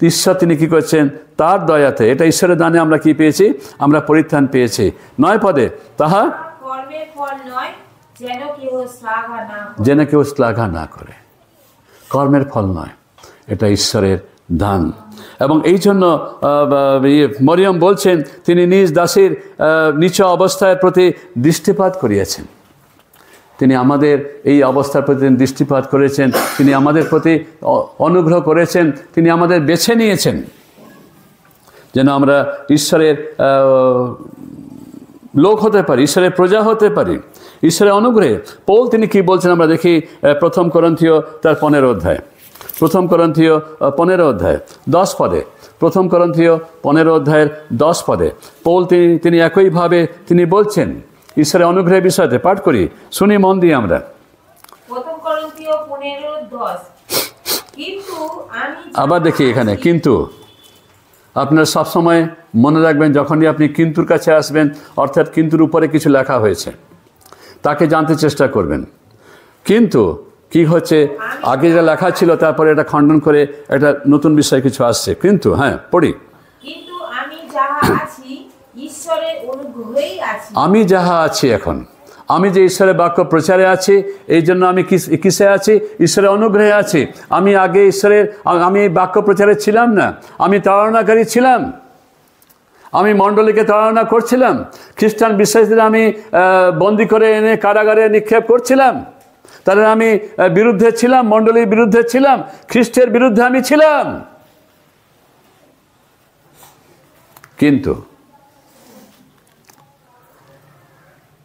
Speaker 1: ঈশ্বর তিনি কি করছেন? তার দয়াতে, এটা ঈশ্বরের দানে আমরা কি পেয়েছি? আমরা পরিত্রাণ পেয়েছি। 9 পদে, তাহা
Speaker 2: কর্মের ফল নয়, যেন
Speaker 1: কেউ শ্লাঘা না করে। কর্মের ফল নয়, এটা ঈশ্বরের দান। এবং এই জন্য মরিয়ম বলছেন, তিনি নিজ দাসীর নিচ অবস্থার প্রতি দৃষ্টিপাত করিয়াছেন। তিনি আমাদের এই অবস্থার প্রতি দৃষ্টিপাত করেছেন, তিনি আমাদের প্রতি অনুগ্রহ করেছেন, তিনি আমাদের বেছে নিয়েছেন যেন আমরা ঈশ্বরের লোক হতে পারি, ঈশ্বরের প্রজা হতে পারি, ঈশ্বরের অনুগ্রহে। পৌল তিনি কি বলছেন আমরা দেখি, 1 করন্থীয় তার 15 অধ্যায়, 1 করন্থীয় 15 অধ্যায় 10 পদে, 1 করন্থীয় 15 অধ্যায়ের 10 পদে পৌল তিনি একইভাবে তিনি বলছেন ঈশ্বরের অনুগ্রহের বিষয়তে। পাঠ করি, শুনি মন দিয়ে আমরা।
Speaker 2: 1 করন্থীয় 15:10। কিন্তু আমি
Speaker 1: আবার দেখি এখানে কিন্তু। আপনারা সবসময় মনে রাখবেন, যখনই আপনি কিন্তুর কাছে আসবেন, অর্থাৎ কিন্তুর উপরে কিছু লেখা হয়েছে, তাকে জানতে চেষ্টা করবেন। কিন্তু কি হচ্ছে, আগে যেটা লেখা ছিল তারপরে এটা খণ্ডন করে একটা নতুন বিষয় কিছু আসছে। কিন্তু হ্যাঁ, পড়ি।
Speaker 2: কিন্তু আমি যাহা আছি ঈশ্বরের অনুগ্রহেই আছি।
Speaker 1: আমি যাহা আছি এখন, আমি যে ঈশ্বরের বাক্য প্রচারে আছি, এই জন্য আমি কিসে আছি? ঈশ্বরের অনুগ্রহে আছি। আমি আগে আমি এই বাক্য প্রচারে ছিলাম না, আমি তাড়নাকারী ছিলাম, আমি মণ্ডলীকে তাড়না করছিলাম, খ্রিস্টান বিশ্বাসীদের আমি বন্দি করে এনে কারাগারে নিক্ষেপ করছিলাম, তাদের আমি বিরুদ্ধে ছিলাম, মণ্ডলীর বিরুদ্ধে ছিলাম, খ্রিস্টের বিরুদ্ধে আমি ছিলাম। কিন্তু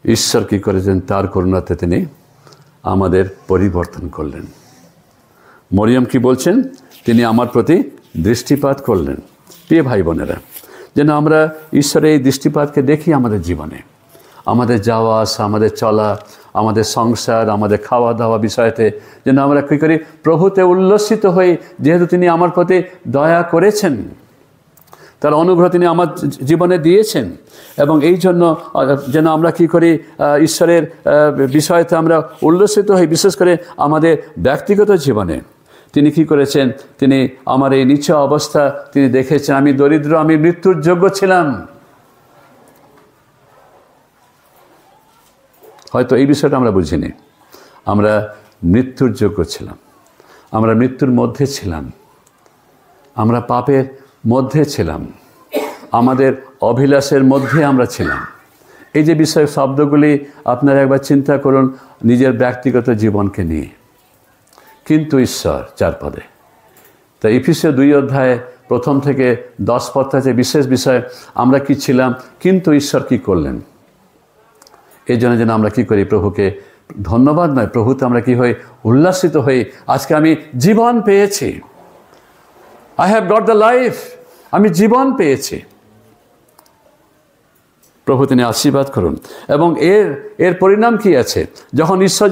Speaker 1: ঈশ্বর কি করেছেন? তার করুণাতে তিনি আমাদের পরিবর্তন করলেন। মরিয়ম কি বলছেন? তিনি আমার প্রতি দৃষ্টিপাত করলেন। প্রিয় ভাই বোনেরা, যেন আমরা ঈশ্বরের এই দৃষ্টিপাতকে দেখি আমাদের জীবনে, আমাদের যাওয়া আসা, আমাদের চলা, আমাদের সংসার, আমাদের খাওয়া দাওয়া বিষয়তে যেন আমরা কী করি? প্রভুতে উল্লসিত হই, যেহেতু তিনি আমার প্রতি দয়া করেছেন, তার অনুগ্রহ তিনি আমার জীবনে দিয়েছেন। এবং এই জন্য যেন আমরা কি করি? ঈশ্বরের বিষয়তে আমরা উল্লসিত হই, বিশেষ করে আমাদের ব্যক্তিগত জীবনে। তিনি কি করেছেন? তিনি আমার এই নিচু অবস্থা তিনি দেখেছেন। আমি দরিদ্র, আমি মৃত্যুর যোগ্য ছিলাম। হয়তো এই বিষয়টা আমরা বুঝিনি। আমরা মৃত্যুর যোগ্য ছিলাম, আমরা মৃত্যুর মধ্যে ছিলাম, আমরা পাপের মধ্যে ছিলাম, আমাদের অভিলাষের মধ্যে আমরা ছিলাম। এই যে বিষয় শব্দগুলি আপনারা একবার চিন্তা করুন নিজের ব্যক্তিগত জীবনকে নিয়ে। কিন্তু ঈশ্বর 4 পদে, তাই এফেসীয় 2 অধ্যায়ে 1 থেকে 10 পদ আছে বিশেষ বিষয়। আমরা কি ছিলাম, কিন্তু ঈশ্বর কি করলেন। এই জন্য যেন আমরা কি করি? প্রভুকে ধন্যবাদ নয়, প্রভুতে আমরা কি হই? উল্লাসিত হই। আজকে আমি জীবন পেয়েছি, I have got the life, আমি জীবন পেয়েছি। প্রভু তিনি আশীর্বাদ করুন। এবং এর পরিণাম কি আছে?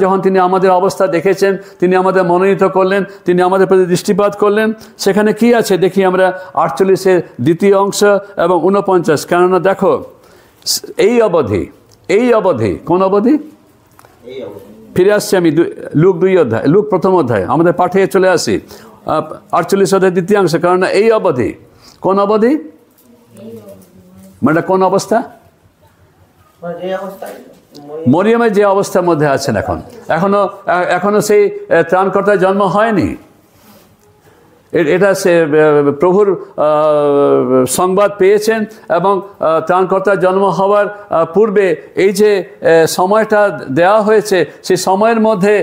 Speaker 1: যখন তিনি আমাদের অবস্থা দেখেছেন, তিনি আমাদের মনোনীত করলেন, তিনি আমাদের প্রতি দৃষ্টিপাত করলেন, সেখানে কি আছে দেখি আমরা 48-এর 2য় অংশ এবং 49। কেননা দেখো, এই অবধি কোন অবধি? ফিরে আসছি আমি লুক 2 অধ্যায়, লুক 1ম অধ্যায়, আমাদের পাঠে চলে আসি 48 অধ্যায় 2য় অংশ। কেননা এই অবধি, কোন অবধি মানে কোন অবস্থা? মরিয়মের যে অবস্থার মধ্যে আছেন এখনো সেই ত্রাণকর্তার জন্ম হয়নি। এটা সে প্রভুর সংবাদ পেয়েছেন এবং ত্রাণকর্তার জন্ম হওয়ার পূর্বে এই যে সময়টা দেওয়া হয়েছে, সেই সময়ের মধ্যে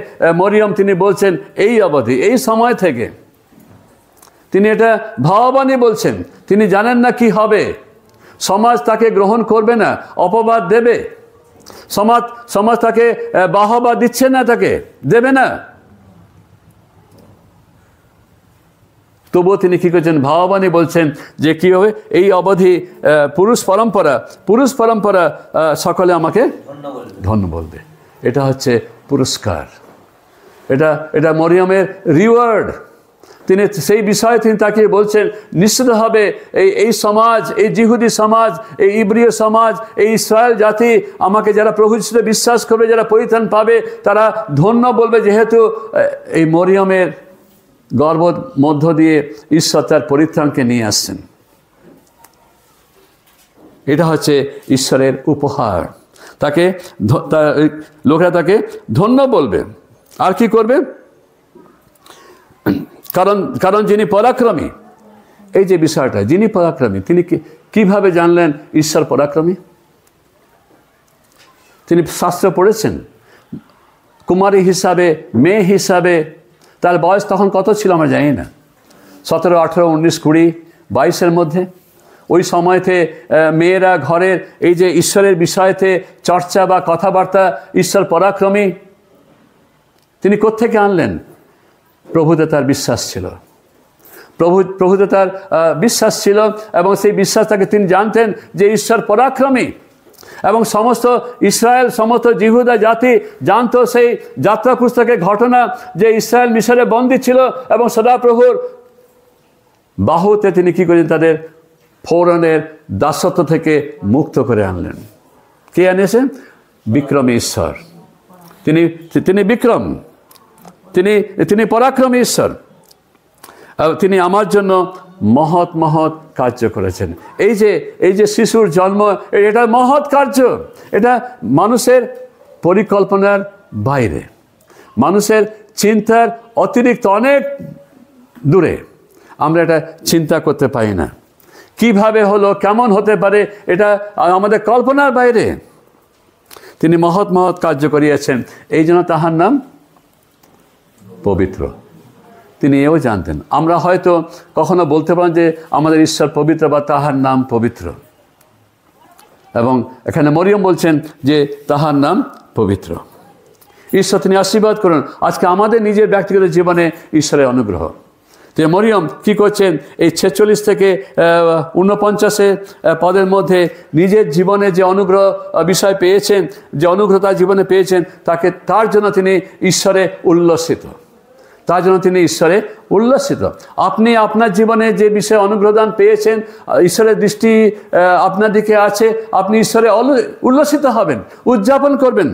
Speaker 1: মরিয়ম তিনি বলছেন এই অবধি, এই সময় থেকে তিনি এটা ভগবানই বলছেন। তিনি জানেন না কি হবে, সমাজ তাকে গ্রহণ করবে না, অপবাদ দেবে, সমাজ তাকে বাহবা দিচ্ছে না, তাকে দেবে না। তবুও তিনি কি করছেন? ভগবানই বলছেন যে কি হবে এই অবধি পুরুষ পরম্পরা সকলে আমাকে ধন্য বলবে। এটা হচ্ছে পুরস্কার, এটা মরিয়মের রিওয়ার্ড। তিনি সেই বিষয়ে তিনি তাকে বলছেন নিশ্চিত হবে এই সমাজ, এই জিহুদি সমাজ, এই ইব্রিয় সমাজ, এই ইসরায়েল জাতি আমাকে যারা প্রভুর সাথে বিশ্বাস করবে, যারা পরিত্রাণ পাবে, তারা ধন্য বলবে, যেহেতু এই মরিয়মের গর্ভ মধ্য দিয়ে ঈশ্বর তার পরিত্রাণকে নিয়ে আসছেন। এটা হচ্ছে ঈশ্বরের উপহার। লোকেরা তাকে ধন্য বলবে। আর কি করবে? কারণ যিনি পরাক্রমী, এই যে বিষয়টা, যিনি পরাক্রমী, তিনি কিভাবে জানলেন ঈশ্বর পরাক্রমী? তিনি শাস্ত্র পড়েছেন। কুমারী হিসাবে, মেয়ে হিসাবে, তার বয়স তখন কত ছিল আমরা জানি না, 17, 18, 19, 20, 22-এর মধ্যে। ওই সময়তে মেয়েরা ঘরের এই যে ঈশ্বরের বিষয়তে চর্চা বা কথাবার্তা, ঈশ্বর পরাক্রমী তিনি কোত্থেকে আনলেন? প্রভুতে তার বিশ্বাস ছিল, প্রভুতে তার বিশ্বাস ছিল, এবং সেই বিশ্বাসটাকে তিনি জানতেন যে ঈশ্বর পরাক্রমী। এবং সমস্ত ইসরায়েল, সমস্ত জিহুদা জাতি জানতো সেই যাত্রা পুস্তকের ঘটনা, যে ইসরায়েল মিশরে বন্দী ছিল এবং সদাপ্রভুর বাহুতে তিনি কি করেন? তাদের ফৌরনের দাসত্ব থেকে মুক্ত করে আনলেন। কে আনিয়েছেন? বিক্রমী ঈশ্বর। তিনি বিক্রম। তিনি তিনি পরাক্রমী ঈশ্বর। তিনি আমার জন্য মহৎ মহৎ কার্য করেছেন। এই যে শিশুর জন্ম, এটা মহৎ কার্য। এটা মানুষের পরিকল্পনার বাইরে, মানুষের চিন্তার অতিরিক্ত অনেক দূরে। আমরা এটা চিন্তা করতে পারি না, কিভাবে হলো, কেমন হতে পারে, এটা আমাদের কল্পনার বাইরে। তিনি মহৎ মহৎ কার্য করিয়াছেন, এই জন্য তাহার নাম পবিত্র। তিনি এও জানতেন। আমরা হয়তো কখনো বলতে পারেন যে আমাদের ঈশ্বর পবিত্র বা তাহার নাম পবিত্র, এবং এখানে মরিয়ম বলছেন যে তাহার নাম পবিত্র। ঈশ্বর তিনি আশীর্বাদ করুন আজকে আমাদের নিজের ব্যক্তিগত জীবনে ঈশ্বরের অনুগ্রহ। যে মরিয়ম কি করছেন, এই 46 থেকে 49 পদের মধ্যে নিজের জীবনে যে অনুগ্রহ বিষয় পেয়েছেন, যে অনুগ্রহ তার জীবনে পেয়েছেন, তার জন্য তিনি ঈশ্বরে উল্লসিত, তার জন্য তিনি ঈশ্বরে উল্লসিত। আপনি আপনার জীবনে যে বিষয়ে অনুগ্রহদান পেয়েছেন, ঈশ্বরের দৃষ্টি আপনার দিকে আছে, আপনি ঈশ্বরে উল্লসিত হবেন, উদযাপন করবেন।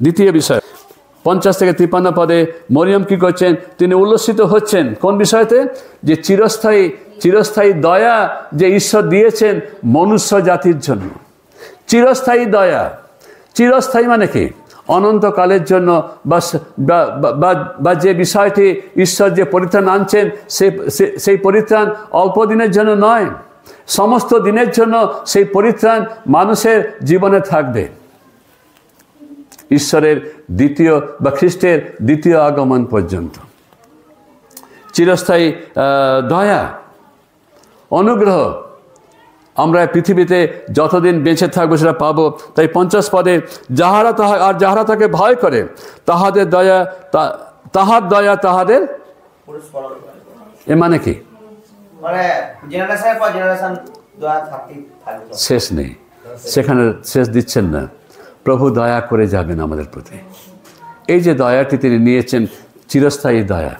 Speaker 1: দ্বিতীয় বিষয় 50 থেকে 53 পদে মরিয়ম কি করছেন, তিনি উল্লসিত হচ্ছেন কোন বিষয়তে, যে চিরস্থায়ী দয়া যে ঈশ্বর দিয়েছেন মনুষ্য জাতির জন্য। চিরস্থায়ী দয়া, চিরস্থায়ী মানে কি, অনন্তকালের জন্য, বা যে বিষয়টি ঈশ্বর যে পরিত্রাণ আনছেন, সেই পরিত্রাণ অল্প দিনের জন্য নয়, সমস্ত দিনের জন্য সেই পরিত্রাণ মানুষের জীবনে থাকবে। ঈশ্বরের দ্বিতীয় বা খ্রিস্টের দ্বিতীয় আগমন পর্যন্ত চিরস্থায়ী দয়া, অনুগ্রহ আমরা পৃথিবীতে যতদিন বেঁচে থাকবো সেটা পাবো। তাই 50 পদে যাহারা তাকে ভয় করে তাহার দয়া তাহাদের, এ মানে কি, শেষ নেই, সেখানে শেষ দিচ্ছেন না। প্রভু দয়া করে যাবেন আমাদের প্রতি। এই যে দয়াটি তিনি নিয়েছেন, চিরস্থায়ী দয়া।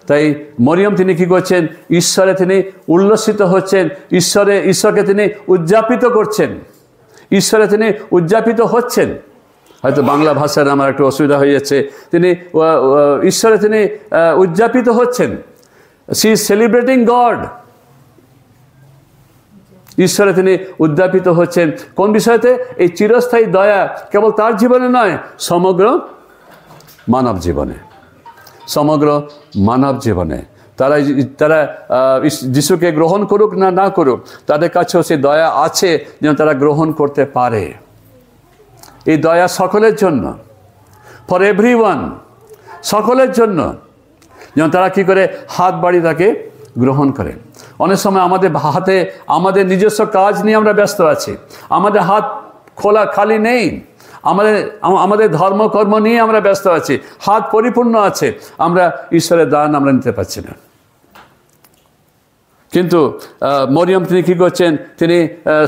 Speaker 1: তাই মরিয়ম তিনি কি করছেন, ঈশ্বরে তিনি উল্লসিত হচ্ছেন, ঈশ্বরকে তিনি উদযাপিত করছেন, ঈশ্বরে তিনি উদযাপিত হচ্ছেন। হয়তো বাংলা ভাষার আমার একটু অসুবিধা হয়ে যাচ্ছে। তিনি ঈশ্বরে তিনি উদযাপিত হচ্ছেন। She is celebrating god. ঈশ্বরে তিনি উদ্যাপিত হচ্ছেন কোন বিষয়তে, এই চিরস্থায়ী দয়া কেবল তার জীবনে নয়, সমগ্র মানব জীবনে, সমগ্র মানব জীবনে। তারা যিশুকে গ্রহণ করুক না করুক, তাদের কাছেও সেই দয়া আছে যেন তারা গ্রহণ করতে পারে। এই দয়া সকলের জন্য, ফর এভরিওয়ান, সকলের জন্য, যেন তারা কি করে হাত বাড়িয়ে তাকে গ্রহণ করে। অনেক সময় আমাদের হাতে আমাদের নিজস্ব কাজ নিয়ে আমরা ব্যস্ত আছি, আমাদের হাত খোলা খালি নেই, আমাদের ধর্মকর্ম নিয়ে আমরা ব্যস্ত আছি, হাত পরিপূর্ণ আছে, আমরা ঈশ্বরের দান আমরা নিতে পারছি না। কিন্তু মরিয়ম তিনি কী করছেন, তিনি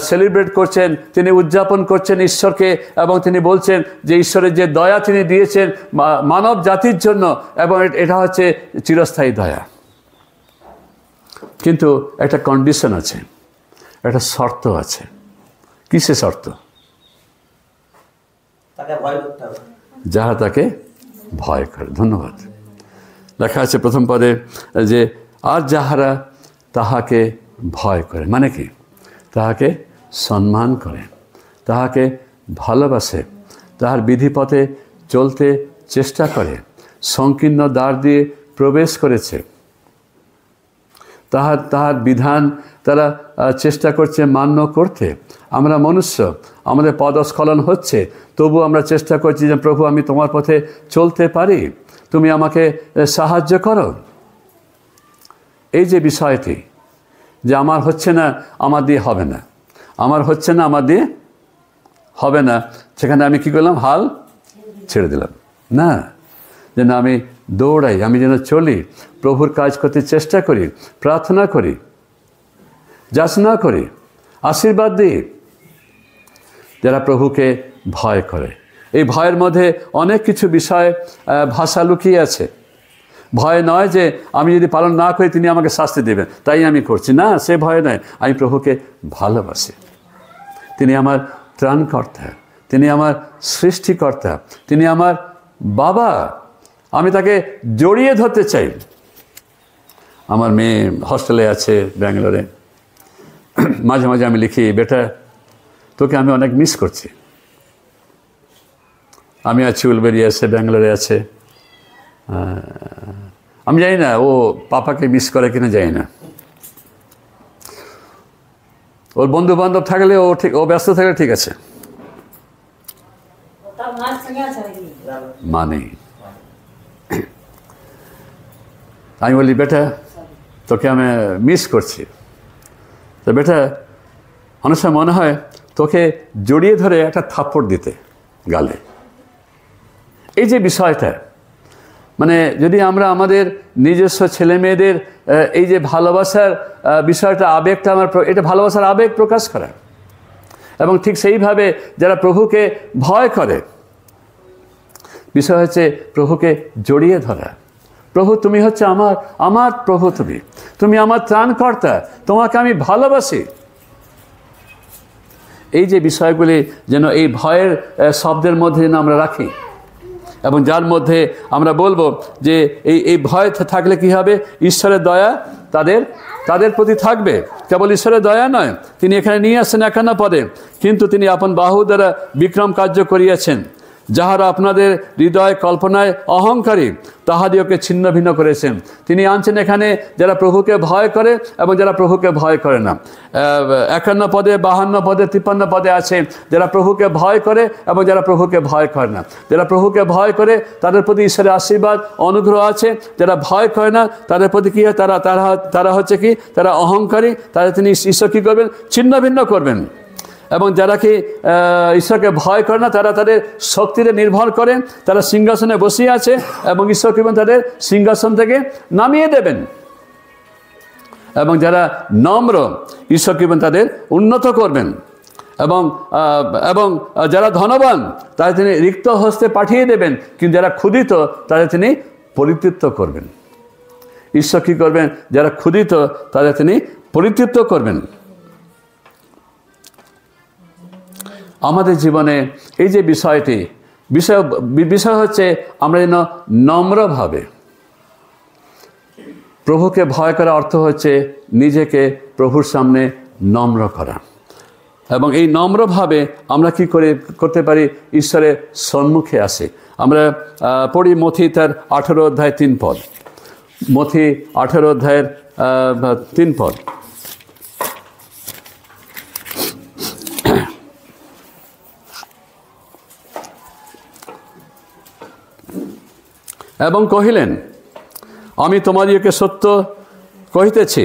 Speaker 1: সেলিব্রেট করছেন, তিনি উদযাপন করছেন ঈশ্বরকে, এবং তিনি বলছেন যে ঈশ্বরের যে দয়া তিনি দিয়েছেন মানব জাতির জন্য, এবং এটা হচ্ছে চিরস্থায়ী দয়া। কিন্তু একটা কন্ডিশন আছে, একটা শর্ত আছে। কিসে শর্ত? যারা তাকে ভয় করে। ধন্যবাদ। লেখা আছে প্রথম পদে যে আর যাহারা তাহাকে ভয় করে, মানে কি, তাহাকে সম্মান করে, তাহাকে ভালোবাসে, তাহার বিধিপথে চলতে চেষ্টা করে, সংকীর্ণ দ্বার দিয়ে প্রবেশ করেছে, তাহার বিধান তারা চেষ্টা করছে মান্য করতে। আমরা মনুষ্য, আমাদের পদস্খলন হচ্ছে, তবু আমরা চেষ্টা করছি যে প্রভু আমি তোমার পথে চলতে পারি, তুমি আমাকে সাহায্য করো। এই যে বিষয়টি যে আমার হচ্ছে না, আমার দিয়ে হবে না, আমার হচ্ছে না, আমার দিয়ে হবে না, সেখানে আমি কি করলাম, হাল ছেড়ে দিলাম না, যেন আমি দৌড়াই, আমি যেন চলি, প্রভুর কাজ করতে চেষ্টা করি, প্রার্থনা করি, যাচনা করি, আশীর্বাদ দিই। যারা প্রভুকে ভয় করে, এই ভয়ের মধ্যে অনেক কিছু বিষয় ভাষা লুকিয়ে আছে। ভয় নয় যে আমি যদি পালন না করি তিনি আমাকে শাস্তি দেবেন তাই আমি করছি না, সে ভয় নয়। আমি প্রভুকে ভালোবাসি, তিনি আমার ত্রাণকর্তা, তিনি আমার সৃষ্টিকর্তা, তিনি আমার বাবা, আমি তাকে জড়িয়ে ধরতে চাই। আমার মেয়ে হস্টেলে আছে ব্যাঙ্গালোরে, মাঝে মাঝে আমি লিখি, বেটা তোকে আমি অনেক মিস করছি। আমি আছি, উলবেরিয়া আছে, ব্যাঙ্গালোরে আছে। আমি জানি না ও পাপাকে মিস করে কিনা, জানি না। ওর বন্ধু বান্ধব থাকলে ও ব্যস্ত থাকলে ঠিক আছে, মা নেই। আমি বলি, বেটা তোকে আমি মিস করছি। তো বেটা অনেক সময় মনে হয় তোকে জড়িয়ে ধরে একটা থাপ্পড় দিতে গালে। এই যে বিষয়টা, মানে যদি আমরা আমাদের নিজস্ব ছেলে মেয়েদের এই যে ভালোবাসার বিষয়টা, আবেগটা এটা ভালোবাসার আবেগ প্রকাশ করা, এবং ঠিক সেইভাবে যারা প্রভুকে ভয় করে, বিষয় হচ্ছে প্রভুকে জড়িয়ে ধরা। প্রভু তুমি হচ্ছে আমার প্রভু, তুমি আমার ত্রাণকর্তা, তোমাকে আমি ভালোবাসি। এই যে বিষয়গুলি যেন এই ভয়ের শব্দের মধ্যে যেন আমরা রাখি, এবং যার মধ্যে আমরা বলবো যে এই ভয় থাকলে কি হবে, ঈশ্বরের দয়া তাদের প্রতি থাকবে। কেবল ঈশ্বরের দয়া নয়, তিনি এখানে নিয়ে আসছেন 51 পদে, কিন্তু তিনি আপন বাহু দ্বারা বিক্রম কার্য করিয়াছেন। যাহারা আপনাদের হৃদয় কল্পনায় অহংকারী, তাহাদিওকে ছিন্ন ভিন্ন করেছেন। তিনি আনছেন এখানে যারা প্রভুকে ভয় করে এবং যারা প্রভুকে ভয় করে না। 51 পদে, 52 পদে, 53 পদে আছে যারা প্রভুকে ভয় করে এবং যারা প্রভুকে ভয় করে না। যারা প্রভুকে ভয় করে তাদের প্রতি ঈশ্বরের আশীর্বাদ অনুগ্রহ আছে। যারা ভয় করে না তাদের প্রতি কী হয়, তারা হচ্ছে কি, তারা অহংকারী। তারা তিনি ঈশ্বর কী করবেন, ছিন্ন ভিন্ন করবেন। এবং যারা কি ঈশ্বরকে ভয় করে না, তারা তাদের শক্তিতে নির্ভর করেন। তারা সিংহাসনে বসে আছে এবং ঈশ্বর কি তাদের সিংহাসন থেকে নামিয়ে দেবেন। এবং যারা নম্র, ঈশ্বর কি তাদের উন্নত করবেন। এবং যারা ধনবান তাদের তিনি রিক্ত হস্তে পাঠিয়ে দেবেন, কিন্তু যারা ক্ষুধিত তাদের তিনি পরিতৃপ্ত করবেন। ঈশ্বর কী করবেন, যারা ক্ষুধিত তাদের তিনি পরিতৃপ্ত করবেন। আমাদের জীবনে এই যে বিষয় হচ্ছে আমরা যেন নম্রভাবে প্রভুকে ভয় করা। অর্থ হচ্ছে নিজেকে প্রভুর সামনে নম্র করা, এবং এই নম্রভাবে আমরা কি করতে পারি, ঈশ্বরের সম্মুখে আসি। আমরা পড়ি মথি তার 18 অধ্যায় 3 পদ। মথি 18 অধ্যায়ের 3 পদ। এবং কহিলেন, আমি তোমাদিওকে সত্য কহিতেছি,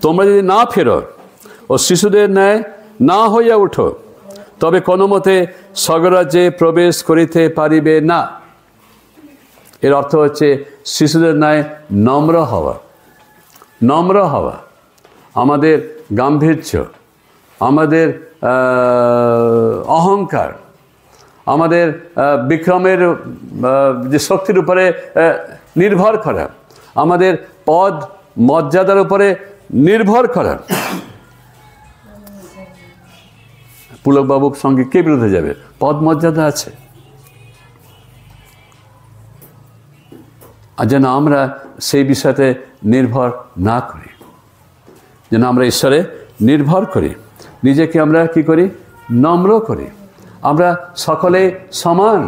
Speaker 1: তোমরা যদি না ফেরো ও শিশুদের ন্যায় না হইয়া উঠো, তবে কোনো মতে স্বর্গরাজ্যে প্রবেশ করিতে পারিবে না। এর অর্থ হচ্ছে শিশুদের ন্যায় নম্র হওয়া, আমাদের গাম্ভীর্য, আমাদের অহংকার, আমাদের বিক্রমের যে শক্তির উপরে নির্ভর করা, আমাদের পদ মর্যাদার উপরে নির্ভর করা। পুলকবাবুর সঙ্গে কে বিরুদ্ধে যাবে? পদ মর্যাদা আছে। আর যেন আমরা সেই বিষয়তে নির্ভর না করি, যেন আমরা ঈশ্বরে নির্ভর করি, নিজেকে আমরা কি করি, নম্র করি। আমরা সকলে সমান,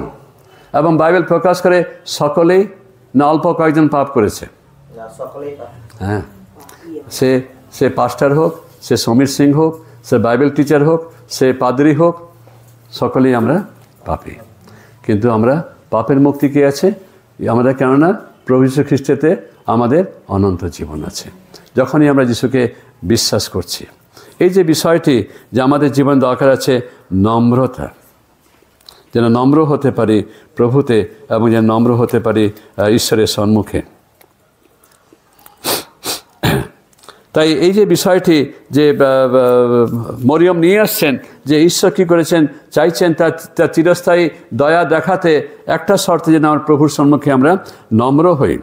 Speaker 1: এবং বাইবেল প্রকাশ করে সকলেই না অল্প কয়েকজন পাপ করেছে। হ্যাঁ, সে পাস্টার হোক, সে সমীর সিং হোক, সে বাইবেল টিচার হোক, সে পাদ্রী হোক, সকলেই আমরা পাপী। কিন্তু আমরা পাপের মুক্তি কি আছে আমাদের? কেননা প্রভু যীশু খ্রিস্টেতে আমাদের অনন্ত জীবন আছে, যখনই আমরা যিশুকে বিশ্বাস করছি। এই যে বিষয়টি যে আমাদের জীবন দরকার আছে নম্রতা, যেন নম্র হতে পারি প্রভুতে, এবং যেন নম্র হতে পারি ঈশ্বরের সম্মুখে। তাই এই যে বিষয়টি যে মরিয়ম নিয়ে আসছেন, যে ঈশ্বর কী করেছেন, চাইছেন তার চিরস্থায়ী দয়া দেখাতে একটা শর্তে যেন আমার প্রভুর সম্মুখে আমরা নম্র হই।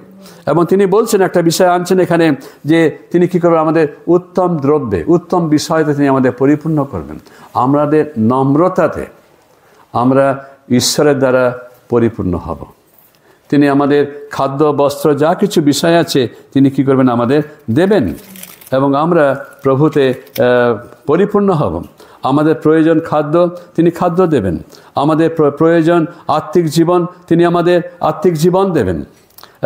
Speaker 1: এবং তিনি বলছেন, একটা বিষয় আনছেন এখানে, যে তিনি কী করবেন, আমাদের উত্তম দ্রব্যে, উত্তম বিষয়তে তিনি আমাদের পরিপূর্ণ করবেন। আমাদের নম্রতাতে আমরা ঈশ্বরের দ্বারা পরিপূর্ণ হব। তিনি আমাদের খাদ্য বস্ত্র যা কিছু বিষয় আছে তিনি কি করবেন, আমাদের দেবেন এবং আমরা প্রভুতে পরিপূর্ণ হব। আমাদের প্রয়োজন খাদ্য, তিনি খাদ্য দেবেন। আমাদের প্রয়োজন আত্মিক জীবন, তিনি আমাদের আত্মিক জীবন দেবেন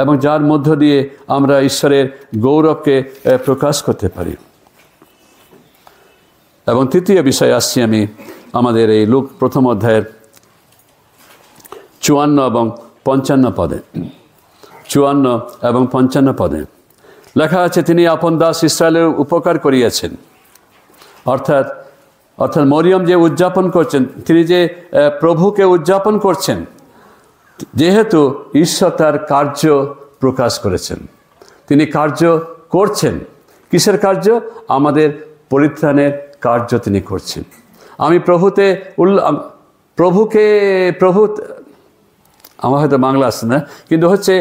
Speaker 1: এবং যার মধ্য দিয়ে আমরা ঈশ্বরের গৌরবকে প্রকাশ করতে পারি। এবং তৃতীয় বিষয় আসছি আমি আমাদের এই লুক প্রথম অধ্যায়ের 54 এবং 55 পদে। 54 এবং 55 পদে লেখা আছে, তিনি আপন দাস ইসরায়েলের উপকার করিয়াছেন। অর্থাৎ মরিয়ম যে উদযাপন করছেন, তিনি যে প্রভুকে উদযাপন করছেন, যেহেতু ঈশ্বর তার কার্য প্রকাশ করেছেন, তিনি কার্য করছেন। কিসের কার্য? আমাদের পরিত্রাণের কার্য তিনি করছেন। আমি প্রভু আমার হয়তো বাংলা আসছে না, কিন্তু হচ্ছে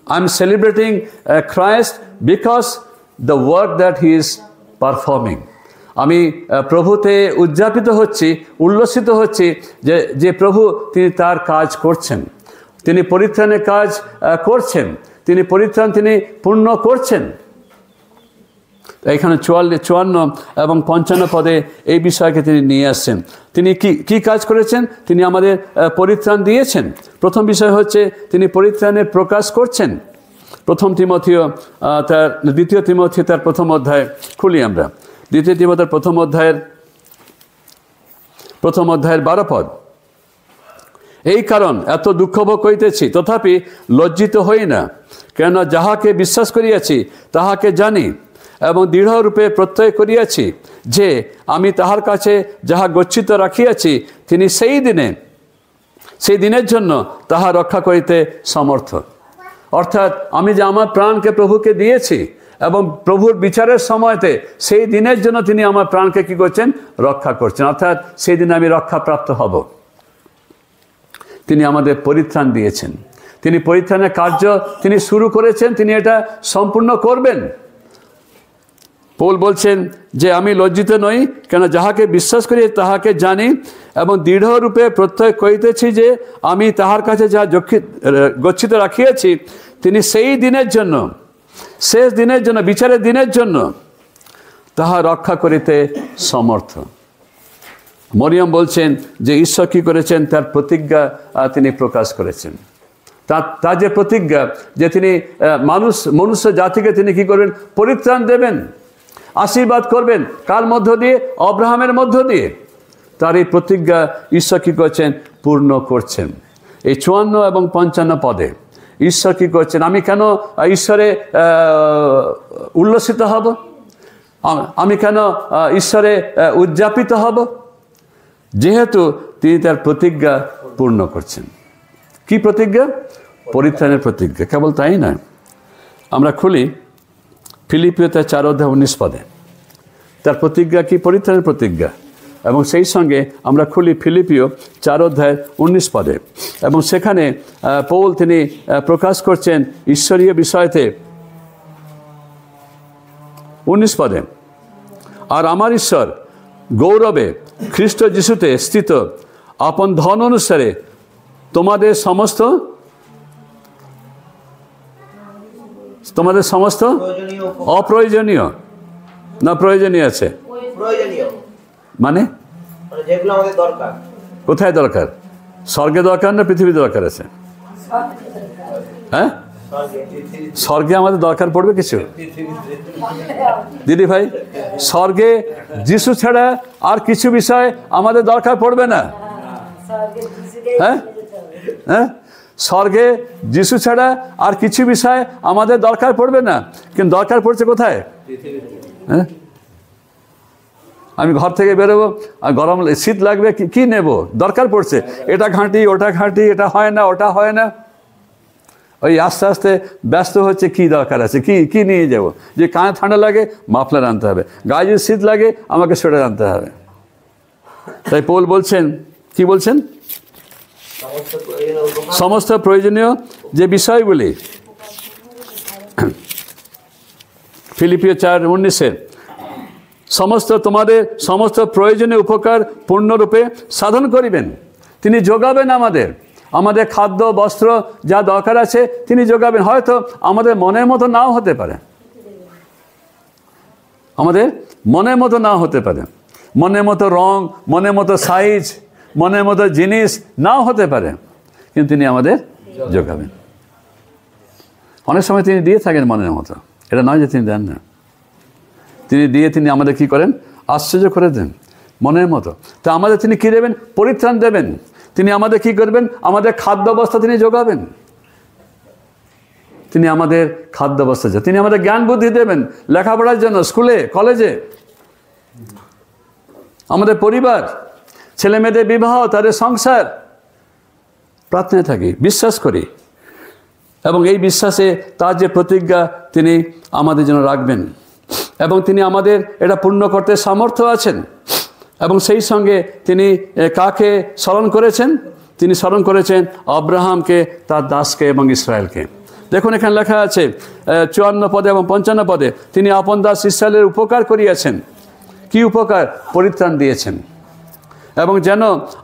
Speaker 1: I am celebrating Christ because the work that he is performing. আমি প্রভুতে উদযাপিত হচ্ছি, উল্লসিত হচ্ছি যে প্রভু তিনি তার কাজ করছেন, তিনি পরিত্রাণের কাজ করছেন, তিনি পরিত্রাণ তিনি পূর্ণ করছেন। এখানে 54 এবং 55 পদে এই বিষয়কে তিনি নিয়ে আসছেন। তিনি কি কাজ করেছেন? তিনি আমাদের পরিত্রাণ দিয়েছেন। প্রথম বিষয় হচ্ছে তিনি পরিত্রাণের প্রকাশ করছেন। দ্বিতীয় তিমথিও তার প্রথম অধ্যায় খুলি আমরা। দ্বিতীয় তিমথির প্রথম অধ্যায়ের 12 পদ। এই কারণ এত দুঃখ ভোগ করিতেছি, তথাপি লজ্জিত হই না, কেননা যাহাকে বিশ্বাস করিয়াছি তাহাকে জানি এবং দৃঢ়রূপে প্রত্যয় করিয়াছি যে আমি তাহার কাছে যাহা গচ্ছিত রাখিয়াছি তিনি সেই দিনের জন্য তাহা রক্ষা করিতে সমর্থ। অর্থাৎ আমি যে আমার প্রাণকে প্রভুকে দিয়েছি এবং প্রভুর বিচারের সময়তে সেই দিনের জন্য তিনি আমার প্রাণকে কি করছেন? রক্ষা করছেন। অর্থাৎ সেই দিনে আমি রক্ষাপ্রাপ্ত হব। তিনি আমাদের পরিত্রাণ দিয়েছেন, তিনি পরিত্রাণের কার্য তিনি শুরু করেছেন, তিনি এটা সম্পূর্ণ করবেন। পৌল বলছেন যে আমি লজ্জিত নই, কেন যাহাকে বিশ্বাস করি তাহাকে জানি এবং দৃঢ়রূপে প্রত্যয় করিতেছি যে আমি তাহার কাছে যাহা গচ্ছিত রাখিয়াছি তিনি সেই দিনের জন্য, শেষ দিনের জন্য, বিচারের দিনের জন্য তাহা রক্ষা করিতে সমর্থ। মরিয়ম বলছেন যে ঈশ্বর কি করেছেন? তার প্রতিজ্ঞা তিনি প্রকাশ করেছেন। তার যে প্রতিজ্ঞা যে তিনি মনুষ্য জাতিকে তিনি কি করবেন? পরিত্রাণ দেবেন, আশীর্বাদ করবেন। কার মধ্য দিয়ে? অব্রাহামের মধ্য দিয়ে। তার এই প্রতিজ্ঞা ঈশ্বর কি করছেন? পূর্ণ করছেন। এই 54 এবং 55 পদে ঈশ্বর কি করছেন? আমি কেন ঈশ্বরে উল্লসিত হব? আমি কেন ঈশ্বরে উদযাপিত হব? যেহেতু তিনি তার প্রতিজ্ঞা পূর্ণ করছেন। কি প্রতিজ্ঞা? পরিত্রাণের প্রতিজ্ঞা। কেবল তাই নয়, আমরা খুলি ফিলিপিও তার 4 অধ্যায় 19 পদে। তার প্রতিজ্ঞা কি? পরিত্রাণের প্রতিজ্ঞা। এবং সেই সঙ্গে আমরা খুলি ফিলিপিও 4 অধ্যায় 19 পদে এবং সেখানে পৌল তিনি প্রকাশ করছেন ঈশ্বরীয় বিষয়তে 19 পদে, আর আমার ঈশ্বর গৌরবে খ্রিস্ট যিশুতে স্থিত আপন ধন অনুসারে তোমাদের সমস্ত অপ্রয়োজনীয় না প্রয়োজনীয় আছে? মানে
Speaker 3: যেগুলো আমাদের দরকার।
Speaker 1: কোথায় দরকার? স্বর্গে দরকার না পৃথিবী দরকার আছে? হ্যাঁ, স্বর্গে আমাদের দরকার পড়বে কিছু? দিদি ভাই, স্বর্গে যিশু ছাড়া আর কিছু বিষয় আমাদের দরকার পড়বে না। হ্যাঁ হ্যাঁ, স্বর্গে যিশু ছাড়া আর কিছু বিষয় আমাদের দরকার পড়বে না। কিন্তু দরকার পড়ছে কোথায়? হ্যাঁ, আমি ঘর থেকে বেরোবো আর গরম শীত লাগবে, কি নেব? দরকার পড়ছে, এটা ঘাঁটি ওটা ঘাঁটি, এটা হয় না ওটা হয় না। ওই আস্তে আস্তে ব্যস্ত হচ্ছে কি দরকার আছে, কি নিয়ে যাব। যে কানে ঠান্ডা লাগে মাফলার আনতে হবে, গায়ে যদি শীত লাগে আমাকে সোয়েটার আনতে হবে। তাই পৌল বলছেন, কি বলছেন? সমস্ত প্রয়োজনীয় যে বিষয়গুলি ফিলিপিও 4:19 তোমাদের সমস্ত প্রয়োজনীয় উপকার পূর্ণরূপে সাধন করিবেন। তিনি যোগাবেন আমাদের। আমাদের খাদ্য বস্ত্র যা দরকার আছে তিনি যোগাবেন। হয়তো আমাদের মনের মতো নাও হতে পারে, আমাদের মনের মতো নাও হতে পারে, মনের মতো রং, মনের মতো সাইজ, মনের মতো জিনিস নাও হতে পারে, কিন্তু তিনি আমাদের যোগাবেন। অনেক সময় তিনি দিয়ে থাকেন মনের মতো, এটা নয় যে তিনি দেন না। তিনি দিয়ে তিনি আমাদের কি করেন? আশ্চর্য করে দেন মনের মতো। তা আমাদের তিনি কি দেবেন? পরিত্রাণ দেবেন। তিনি আমাদের কি করবেন? আমাদের খাদ্য অবস্থা তিনি যোগাবেন। তিনি আমাদের খাদ্য অবস্থা, তিনি আমাদের জ্ঞান বুদ্ধি দেবেন লেখাপড়ার জন্য, স্কুলে কলেজে, আমাদের পরিবার, ছেলে মেয়েদের বিবাহ, তাদের সংসার। প্রার্থনায় থাকি, বিশ্বাস করি, এবং এই বিশ্বাসে তার যে প্রতিজ্ঞা তিনি আমাদের জন্য রাখবেন, এবং তিনি আমাদের এটা পূর্ণ করতে সামর্থ্য আছেন। এবং সেই সঙ্গে তিনি কাকে স্মরণ করেছেন? তিনি স্মরণ করেছেন আব্রাহামকে, তার দাসকে এবং ইসরায়েলকে। দেখুন এখানে লেখা আছে 54 পদে এবং 55 পদে, তিনি আপন দাস ইসরায়েলের উপকার করিয়াছেন। কি উপকার? পরিত্রাণ দিয়েছেন। এবং যেন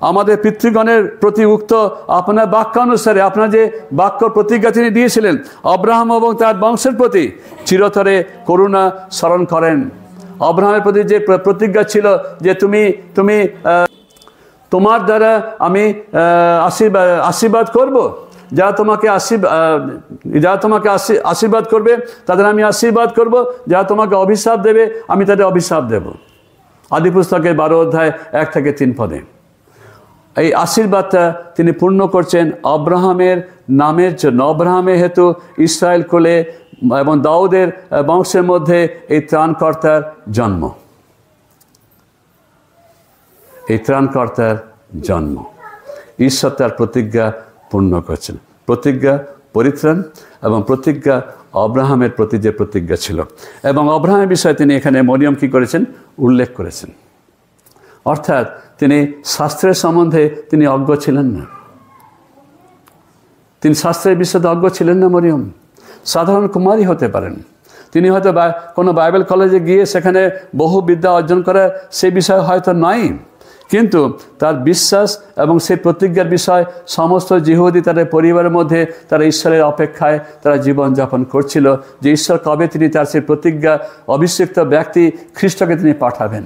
Speaker 1: আমাদের পিতৃগণের প্রতি উক্ত আপনার বাক্যানুসারে, আপনার যে বাক্য প্রতিজ্ঞা তিনি দিয়েছিলেন আব্রাহাম এবং তার বংশের প্রতি, চিরতরে করুণা স্মরণ করেন। আব্রাহামের প্রতি যে প্রতিজ্ঞা ছিল যে তুমি তোমার দ্বারা আমি আশীর্বাদ করব, যারা তোমাকে আশীর্বাদ করবে তাদের আমি আশীর্বাদ করব, যারা তোমাকে অভিশাপ দেবে আমি তাদের অভিশাপ দেব। আদি পুস্তকের 12 অধ্যায় 1 থেকে 3 পদে এই আশীর্বাদটা তিনি পূর্ণ করছেন আব্রাহামের নামের জন্য। আব্রাহামের হেতু ইসরায়েল কোলে এবং দাউদের বংশের মধ্যে এই ত্রাণকর্তার জন্ম, এই ত্রাণকর্তার জন্ম। ঈশ্বর তার প্রতিজ্ঞা পূর্ণ করছেন। প্রতিজ্ঞা পরিত্রাণ, এবং প্রতিজ্ঞা আব্রাহামের প্রতি যে প্রতিজ্ঞা ছিল। এবং আব্রাহামের বিষয়ে তিনি এখানে মরিয়ম কি করেছেন? উল্লেখ করেছেন। অর্থাৎ তিনি শাস্ত্রের সম্বন্ধে তিনি অজ্ঞ ছিলেন না, তিনি শাস্ত্রের বিষয়ে অজ্ঞ ছিলেন না। মরিয়ম সাধারণ কুমারী হতে পারেন, তিনি হয়তো কোনো বাইবেল কলেজে গিয়ে সেখানে বহু বিদ্যা অর্জন করার সেই বিষয় হয়তো নয়, কিন্তু তার বিশ্বাস এবং সেই প্রতিজ্ঞার বিষয় সমস্ত জিহুদি তাদের পরিবারের মধ্যে তারা ঈশ্বরের অপেক্ষায় তারা জীবনযাপন করছিল যে ঈশ্বর কবে তিনি তার সেই প্রতিজ্ঞা অভিষিক্ত ব্যক্তি খ্রিস্টকে তিনি পাঠাবেন।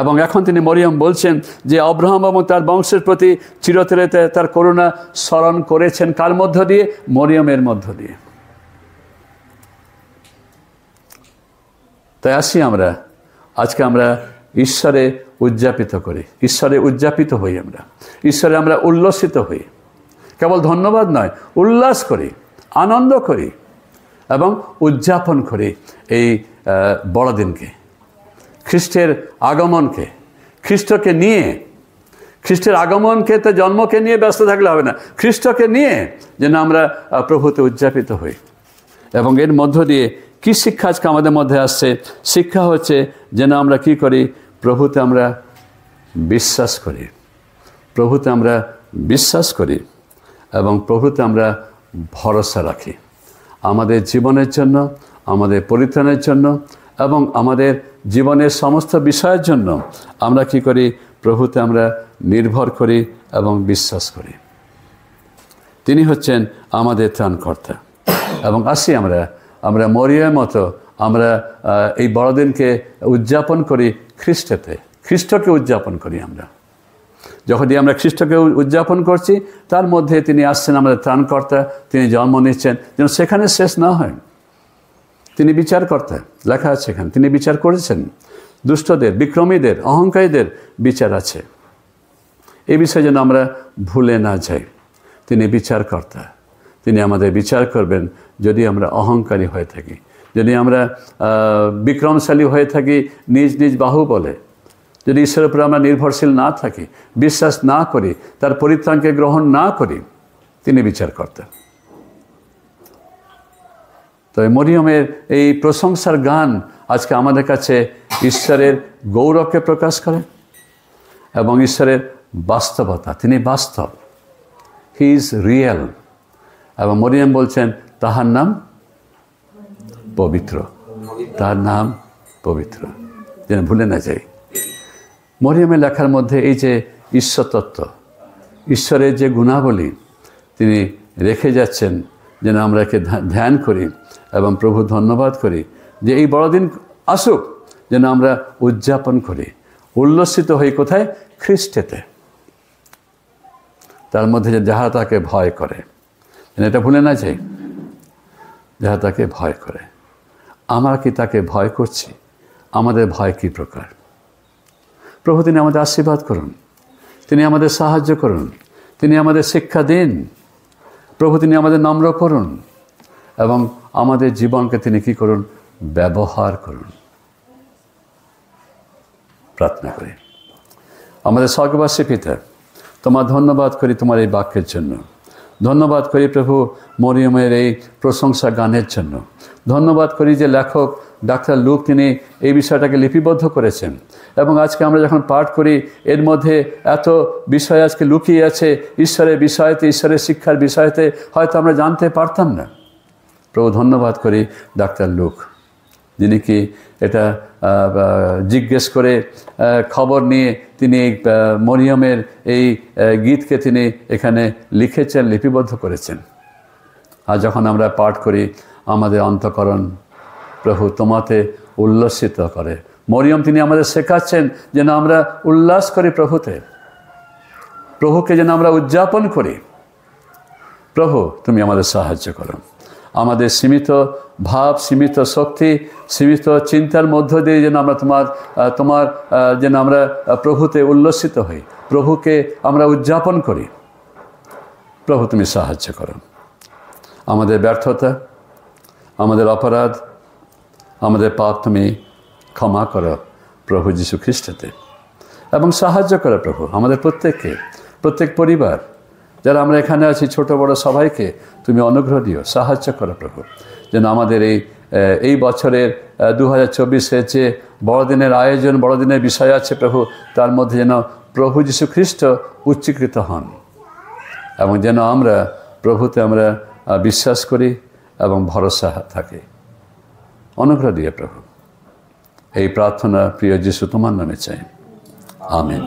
Speaker 1: এবং এখন তিনি মরিয়ম বলছেন যে আব্রাহাম এবং তার বংশের প্রতি চিরতরে তার করুণা স্মরণ করেছেন। কার মধ্য দিয়ে? মরিয়মের মধ্য দিয়ে। তাই আসি আজকে আমরা ঈশ্বরে উদযাপিত করি, ঈশ্বরে উদযাপিত হই, আমরা ঈশ্বরে আমরা উল্লসিত হই। কেবল ধন্যবাদ নয়, উল্লাস করি, আনন্দ করি এবং উদযাপন করি এই বড়দিনকে, খ্রিস্টের আগমনকে, খ্রিস্টকে নিয়ে, খ্রিস্টের আগমনকে তো জন্মকে নিয়ে ব্যস্ত থাকলে হবে না, খ্রিস্টকে নিয়ে যেন আমরা প্রভুতে উদযাপিত হই। এবং এর মধ্য দিয়ে কি শিক্ষা আজকে আমাদের মধ্যে আসছে? শিক্ষা হচ্ছে যেন আমরা কি করি? প্রভুতে আমরা বিশ্বাস করি, প্রভুতে আমরা বিশ্বাস করি এবং প্রভুতে আমরা ভরসা রাখি আমাদের জীবনের জন্য, আমাদের পরিত্রাণের জন্য এবং আমাদের জীবনের সমস্ত বিষয়ের জন্য। আমরা কি করি? প্রভুতে আমরা নির্ভর করি এবং বিশ্বাস করি। তিনি হচ্ছেন আমাদের ত্রাণকর্তা। এবং আসি আমরা মরিয়মের মতো আমরা এই বড়দিনকে উদযাপন করি খ্রিস্টতে, খ্রিস্টকে উদযাপন করি। আমরা যখনই আমরা খ্রিস্টকে উদযাপন করছি তার মধ্যে তিনি আসছেন আমাদের ত্রাণকর্তা, তিনি জন্ম নিচ্ছেন, যেন সেখানে শেষ না হয়। তিনি বিচারকর্তা, লেখা আছে এখানে, তিনি বিচার করেছেন দুষ্টদের, বিক্রমীদের, অহংকারীদের বিচার আছে। এই বিষয়ে যেন আমরা ভুলে না যাই। তিনি বিচারকর্তা, তিনি আমাদের বিচার করবেন যদি আমরা অহংকারী হয়ে থাকি, যদি আমরা বিক্রমশালী হয়ে থাকি নিজ নিজ বাহু বলে, যদি ঈশ্বরের উপরে আমরা নির্ভরশীল না থাকি, বিশ্বাস না করি, তার পরিত্রাণকে গ্রহণ না করি, তিনি বিচার করতেন। তো মরিয়মের এই প্রশংসার গান আজকে আমাদের কাছে ঈশ্বরের গৌরবকে প্রকাশ করে এবং ঈশ্বরের বাস্তবতা, তিনি বাস্তব, হি ইজ রিয়েল। এবং মরিয়ম বলছেন তাহার নাম পবিত্র, তার নাম পবিত্র, যেন ভুলে না যাই। মরিয়মের লেখার মধ্যে এই যে ঈশ্বর তত্ত্ব, ঈশ্বরের যে গুণাবলী তিনি রেখে যাচ্ছেন, যেন আমরা একে ধ্যান করি এবং প্রভু ধন্যবাদ করি যে এই বড়দিন আসুক, যেন আমরা উদযাপন করি, উল্লসিত হই কোথায়? খ্রিস্টেতে, তার মধ্যে যে যাহা তাকে ভয় করে, এটা ভুলে না যাই, যাহা তাকে ভয় করে। আমরা কি তাকে ভয় করছি? আমাদের ভয় কী প্রকার? প্রভু তিনি আমাদের আশীর্বাদ করুন, তিনি আমাদের সাহায্য করুন, তিনি আমাদের শিক্ষা দিন। প্রভু তিনি আমাদের নম্র করুন এবং আমাদের জীবনকে তিনি কি করুন? ব্যবহার করুন। প্রার্থনা করি। আমাদের স্বর্গবাসী পিতা, তোমার ধন্যবাদ করি তোমার এই বাক্যের জন্য। ধন্যবাদ করি প্রভু মরিয়মের এই প্রশংসা গানের জন্য। ধন্যবাদ করি যে লেখক ডাক্তার লুক তিনি এই বিষয়টাকে লিপিবদ্ধ করেছেন এবং আজকে আমরা যখন পাঠ করি এর মধ্যে এত বিষয় আজকে লুকিয়ে আছে ঈশ্বরের বিষয়তে, ঈশ্বরের শিক্ষার বিষয়তে হয়তো আমরা জানতে পারতাম না। প্রভু ধন্যবাদ করি ডাক্তার লুক, যিনি কি এটা জিজ্ঞেস করে খবর নিয়ে তিনি এই মরিয়মের এই গীতকে তিনি এখানে লিখেছেন, লিপিবদ্ধ করেছেন। আর যখন আমরা পাঠ করি আমাদের অন্তঃকরণ প্রভু তোমাতে উল্লসিত করে। মরিয়ম তিনি আমাদের শেখাচ্ছেন যেন আমরা উল্লাস করি প্রভুতে, প্রভুকে যেন আমরা উদযাপন করি। প্রভু তুমি আমাদের সাহায্য করো। আমাদের সীমিত ভাব, সীমিত শক্তি, সীমিত চিন্তার মধ্য দিয়ে যেন আমরা তোমার যেন আমরা প্রভুতে উল্লসিত হই, প্রভুকে আমরা উদযাপন করি। প্রভু তুমি সাহায্য করো। আমাদের ব্যর্থতা, আমাদের অপরাধ, আমাদের পাপ তুমি ক্ষমা করো প্রভু যীশু খ্রিস্টতে এবং সাহায্য করো প্রভু আমাদের প্রত্যেককে, প্রত্যেক পরিবার যারা আমরা এখানে আছি, ছোট বড় সবাইকে তুমি অনুগ্রহ দিও, সাহায্য করো প্রভু, যেন আমাদের এই বছরের 2024-এর যে বড়দিনের আয়োজন, বড়দিনের বিষয় আছে প্রভু, তার মধ্যে যেন প্রভু যীশু খ্রিস্ট উচ্চীকৃত হন এবং যেন আমরা প্রভুতে আমরা বিশ্বাস করি এবং ভরসা থাকে। অনুগ্রহ দিয়ে প্রভু এই প্রার্থনা প্রিয় যীশু তোমার নামে চাই, আমেন।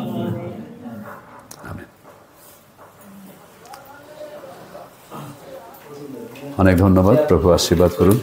Speaker 1: আমেন। অনেক ধন্যবাদ। প্রভু আশীর্বাদ করুন।